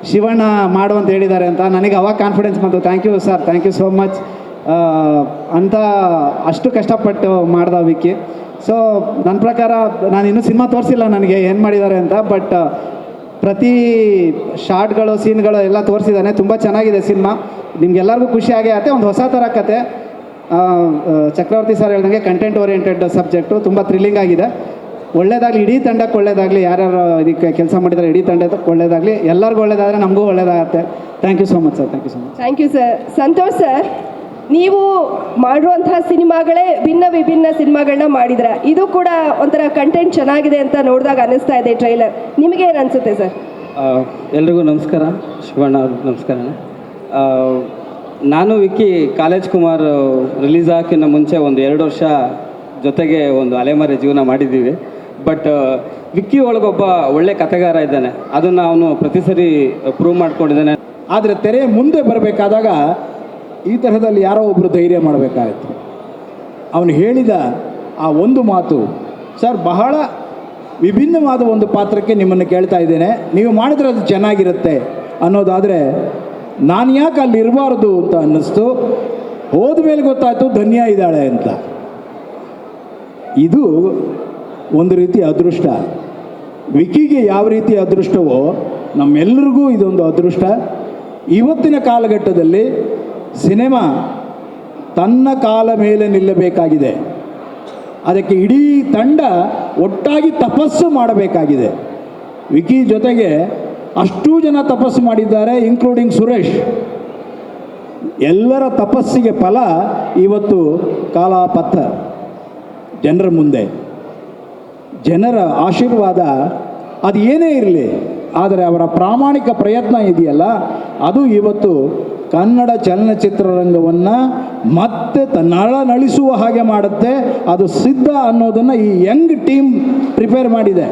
ಶಿವಣ್ಣ ಮಾಡು ಅಂತ ಹೇಳಿದ್ದಾರೆ ಅಂತ. ನನಗೆ ಅವಾಗ ಕಾನ್ಫಿಡೆನ್ಸ್ ಬಂತು. Thank you sir, thank you so much ಅಂತ ಅಷ್ಟು ಕಷ್ಟಪಟ್ಟು ಮಾಡ್ದ ವಿಕ್ಕಿ. ಸೊ ನನ್ನ ಪ್ರಕಾರ ನಾನು ಇನ್ನೂ ಸಿನಿಮಾ ತೋರಿಸಿಲ್ಲ ನನಗೆ ಏನು ಮಾಡಿದ್ದಾರೆ ಅಂತ, ಬಟ್ ಪ್ರತಿ ಶಾರ್ಟ್ಗಳು ಸೀನ್ಗಳು ಎಲ್ಲ ತೋರಿಸಿದ್ದಾನೆ. ತುಂಬ ಚೆನ್ನಾಗಿದೆ ಸಿನಿಮಾ, ನಿಮ್ಗೆಲ್ಲರಿಗೂ ಖುಷಿ ಆಗೇ ಆಗುತ್ತೆ. ಒಂದು ಹೊಸ ಥರ ಕತೆ, ಚಕ್ರವರ್ತಿ ಸರ್ ಹೇಳ್ದಂಗೆ ಕಂಟೆಂಟ್ ಓರಿಯೆಂಟೆಡ್ ಸಬ್ಜೆಕ್ಟು, ತುಂಬ ಥ್ರಿಲ್ಲಿಂಗ್ ಆಗಿದೆ. ಒಳ್ಳೇದಾಗಲಿ, ಇಡೀ ತಂಡಕ್ಕೆ ಒಳ್ಳೇದಾಗಲಿ, ಯಾರ್ಯಾರು ಇದಕ್ಕೆ ಕೆಲಸ ಮಾಡಿದ್ದಾರೆ ಇಡೀ ತಂಡಕ್ಕೆ ಒಳ್ಳೇದಾಗಲಿ, ಎಲ್ಲರಿಗೂ ಒಳ್ಳೇದಾದರೆ ನಮಗೂ ಒಳ್ಳೇದಾಗುತ್ತೆ. Thank you so much sir, thank you so much. Thank you sir. Santosh sir, ನೀವು ಮಾಡುವಂತಹ ಸಿನಿಮಾಗಳೇ ವಿಭಿನ್ನ ಸಿನಿಮಾಗಳನ್ನ ಮಾಡಿದ್ರೆ, ಇದು ಕೂಡ ಒಂಥರ ಕಂಟೆಂಟ್ ಚೆನ್ನಾಗಿದೆ ಅಂತ ನೋಡಿದಾಗ ಅನ್ನಿಸ್ತಾ ಇದೆ ಟ್ರೈಲರ್. ನಿಮಗೇನು ಅನಿಸುತ್ತೆ ಸರ್? ಎಲ್ರಿಗೂ ನಮಸ್ಕಾರ. ಶಿವಣ್ಣ ಅವ್ರಿಗೆ ನಮಸ್ಕಾರ. ನಾನು ವಿಕ್ಕಿ ಕಾಲೇಜ್ ಕುಮಾರ್ ರಿಲೀಸ್ ಹಾಕಿನ ಮುಂಚೆ ಒಂದು 2 ವರ್ಷ ಜೊತೆಗೆ ಒಂದು ಅಲೆಮಾರಿ ಜೀವನ ಮಾಡಿದ್ದೀವಿ. ಬಟ್ ವಿಕ್ಕಿ ಒಳಗೊಬ್ಬ ಒಳ್ಳೆ ಕಥೆಗಾರ ಇದ್ದಾನೆ, ಅದನ್ನು ಅವನು ಪ್ರತಿ ಸರಿ ಪ್ರೂವ್ ಮಾಡ್ಕೊಂಡಿದ್ದಾನೆ. ಆದರೆ ತೆರೆ ಮುಂದೆ ಬರಬೇಕಾದಾಗ ಈ ತರಹದಲ್ಲಿ ಯಾರೋ ಒಬ್ಬರು ಧೈರ್ಯ ಮಾಡಬೇಕಾಯಿತು. ಅವನು ಹೇಳಿದ ಆ ಒಂದು ಮಾತು, ಸರ್ ಬಹಳ ವಿಭಿನ್ನವಾದ ಒಂದು ಪಾತ್ರಕ್ಕೆ ನಿಮ್ಮನ್ನು ಕೇಳ್ತಾ ಇದ್ದೇನೆ, ನೀವು ಮಾಡಿದ್ರೆ ಅದು ಚೆನ್ನಾಗಿರುತ್ತೆ ಅನ್ನೋದಾದರೆ ನಾನು ಯಾಕೆ ಅಲ್ಲಿ ಇರಬಾರ್ದು ಅಂತ ಅನ್ನಿಸ್ತು. ಹೋದ ಮೇಲೆ ಗೊತ್ತಾಯಿತು ಧನ್ಯ ಇದ್ದಾಳೆ ಅಂತ. ಇದು ಒಂದು ರೀತಿ ಅದೃಷ್ಟ. ವಿಕ್ಕಿಗೆ ಯಾವ ರೀತಿ ಅದೃಷ್ಟವೋ ನಮ್ಮೆಲ್ಲರಿಗೂ ಇದೊಂದು ಅದೃಷ್ಟ. ಇವತ್ತಿನ ಕಾಲಘಟ್ಟದಲ್ಲಿ ಸಿನಿಮಾ ತನ್ನ ಕಾಲ ಮೇಲೆ ನಿಲ್ಲಬೇಕಾಗಿದೆ. ಅದಕ್ಕೆ ಇಡೀ ತಂಡ ಒಟ್ಟಾಗಿ ತಪಸ್ಸು ಮಾಡಬೇಕಾಗಿದೆ. ವಿಕ್ಕಿ ಜೊತೆಗೆ ಅಷ್ಟೂ ಜನ ತಪಸ್ಸು ಮಾಡಿದ್ದಾರೆ, ಇನ್ಕ್ಲೂಡಿಂಗ್ ಸುರೇಶ್. ಎಲ್ಲರ ತಪಸ್ಸಿಗೆ ಫಲ ಇವತ್ತು ಕಾಲಾಪಥ ಜನರ ಮುಂದೆ. ಜನರ ಆಶೀರ್ವಾದ ಅದು ಏನೇ ಇರಲಿ, ಆದರೆ ಅವರ ಪ್ರಾಮಾಣಿಕ ಪ್ರಯತ್ನ ಇದೆಯಲ್ಲ, ಅದು ಇವತ್ತು ಕನ್ನಡ ಚಲನಚಿತ್ರರಂಗವನ್ನು ಮತ್ತೆ ನಳನಳಿಸುವ ಹಾಗೆ ಮಾಡುತ್ತೆ. ಅದು ಸಿದ್ಧ ಅನ್ನೋದನ್ನು ಈ ಯಂಗ್ ಟೀಮ್ ಪ್ರಿಪೇರ್ ಮಾಡಿದೆ.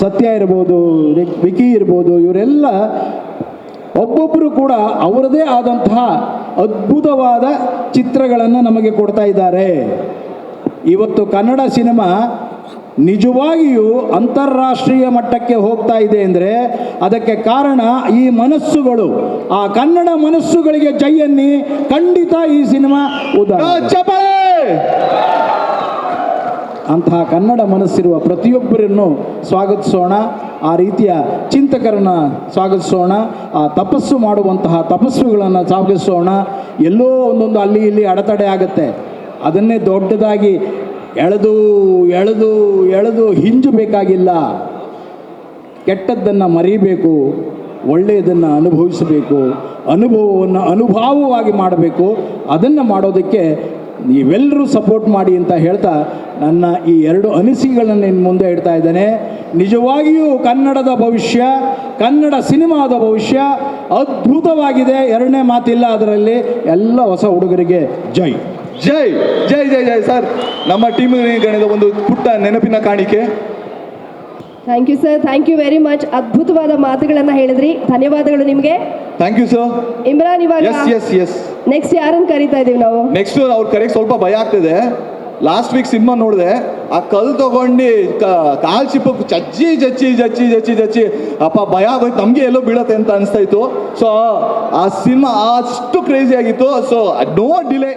ಸತ್ಯ ಇರ್ಬೋದು, ವಿಕ್ಕಿ ಇರ್ಬೋದು, ಇವರೆಲ್ಲ ಒಬ್ಬೊಬ್ಬರು ಕೂಡ ಅವರದೇ ಆದಂತಹ ಅದ್ಭುತವಾದ ಚಿತ್ರಗಳನ್ನು ನಮಗೆ ಕೊಡ್ತಾ ಇದ್ದಾರೆ. ಇವತ್ತು ಕನ್ನಡ ಸಿನಿಮಾ ನಿಜವಾಗಿಯೂ ಅಂತಾರಾಷ್ಟ್ರೀಯ ಮಟ್ಟಕ್ಕೆ ಹೋಗ್ತಾ ಇದೆ ಅಂದರೆ ಅದಕ್ಕೆ ಕಾರಣ ಈ ಮನಸ್ಸುಗಳು. ಆ ಕನ್ನಡ ಮನಸ್ಸುಗಳಿಗೆ ಜೈಯನ್ನಿ. ಖಂಡಿತ ಈ ಸಿನಿಮಾ ಅಂತಹ ಕನ್ನಡ ಮನಸ್ಸಿರುವ ಪ್ರತಿಯೊಬ್ಬರನ್ನು ಸ್ವಾಗತಿಸೋಣ. ಆ ರೀತಿಯ ಚಿಂತಕರನ್ನು ಸ್ವಾಗತಿಸೋಣ. ಆ ತಪಸ್ಸು ಮಾಡುವಂತಹ ತಪಸ್ಸುಗಳನ್ನು ಸ್ವಾಗತಿಸೋಣ. ಎಲ್ಲೋ ಒಂದೊಂದು ಅಲ್ಲಿ ಇಲ್ಲಿ ಅಡೆತಡೆ ಆಗುತ್ತೆ, ಅದನ್ನೇ ದೊಡ್ಡದಾಗಿ ಎಳೆದು ಎಳೆದು ಎಳೆದು ಹಿಂಜಬೇಕಾಗಿಲ್ಲ. ಕೆಟ್ಟದ್ದನ್ನು ಮರೀಬೇಕು, ಒಳ್ಳೆಯದನ್ನು ಅನುಭವಿಸಬೇಕು, ಅನುಭವವನ್ನು ಅನುಭವವಾಗಿ ಮಾಡಬೇಕು. ಅದನ್ನು ಮಾಡೋದಕ್ಕೆ ನೀವೆಲ್ಲರೂ ಸಪೋರ್ಟ್ ಮಾಡಿ ಅಂತ ಹೇಳ್ತಾ ನನ್ನ ಈ 2 ಅನಿಸಿಕೆಗಳನ್ನು ನಿನ್ನ ಮುಂದೆ ಇಡ್ತಾ ಇದ್ದೇನೆ. ನಿಜವಾಗಿಯೂ ಕನ್ನಡದ ಭವಿಷ್ಯ, ಕನ್ನಡ ಸಿನಿಮಾದ ಭವಿಷ್ಯ ಅದ್ಭುತವಾಗಿದೆ, ಎರಡನೇ ಮಾತಿಲ್ಲ ಅದರಲ್ಲಿ. ಎಲ್ಲ ಹೊಸ ಹುಡುಗರಿಗೆ ಜೈ ಜೈ ಜೈ ಜೈ ಜೈ ಸರ್. ನಮ್ಮ ಟೀಮಿನ ಒಂದು ಪುಟ್ಟ ನೆನಪಿನ ಕಾಣಿಕೆ. Thank you sir, thank you very much. ಅದ್ಭುತವಾದ ಮಾತುಗಳನ್ನು ಹೇಳಿದ್ರಿ, ಧನ್ಯವಾದಗಳು ನಿಮಗೆ. Thank you sir. ಇಮ್ರಾನ್, ಇವಾಗ ಎಸ್ ನೆಕ್ಸ್ಟ್ ಯಾರನ್ನು ಕರೀತಾ ಇದೀವಿ ನಾವು? ನೆಕ್ಸ್ಟ್ ಅವ್ರು ಕರೆಯಕ್ಕೆ ಸ್ವಲ್ಪ ಭಯ ಆಗ್ತಿದೆ. ಲಾಸ್ಟ್ ವೀಕ್ ಸಿನಿಮಾ ನೋಡಿದೆ, ಆ ಕಲ್ ತಗೊಂಡು ಕಾಲ್ ಚಿಪ್ಪ ಜಚ್ಚಿ ಜಚ್ಚಿ ಜಚ್ಚಿ ಜಚ್ಚಿ ಜಚ್ಚಿ ಅಪ್ಪ ಭಯ ಆಗೋಯ್ತು. ನಮಗೆ ಎಲ್ಲೋ ಬೀಳತ್ತೆ ಅಂತ ಅನಿಸ್ತಾ ಇತ್ತು. ಸೊ ಆ ಸಿನಿಮಾ ಅಷ್ಟು ಕ್ರೇಜಿ ಆಗಿತ್ತು. So no delay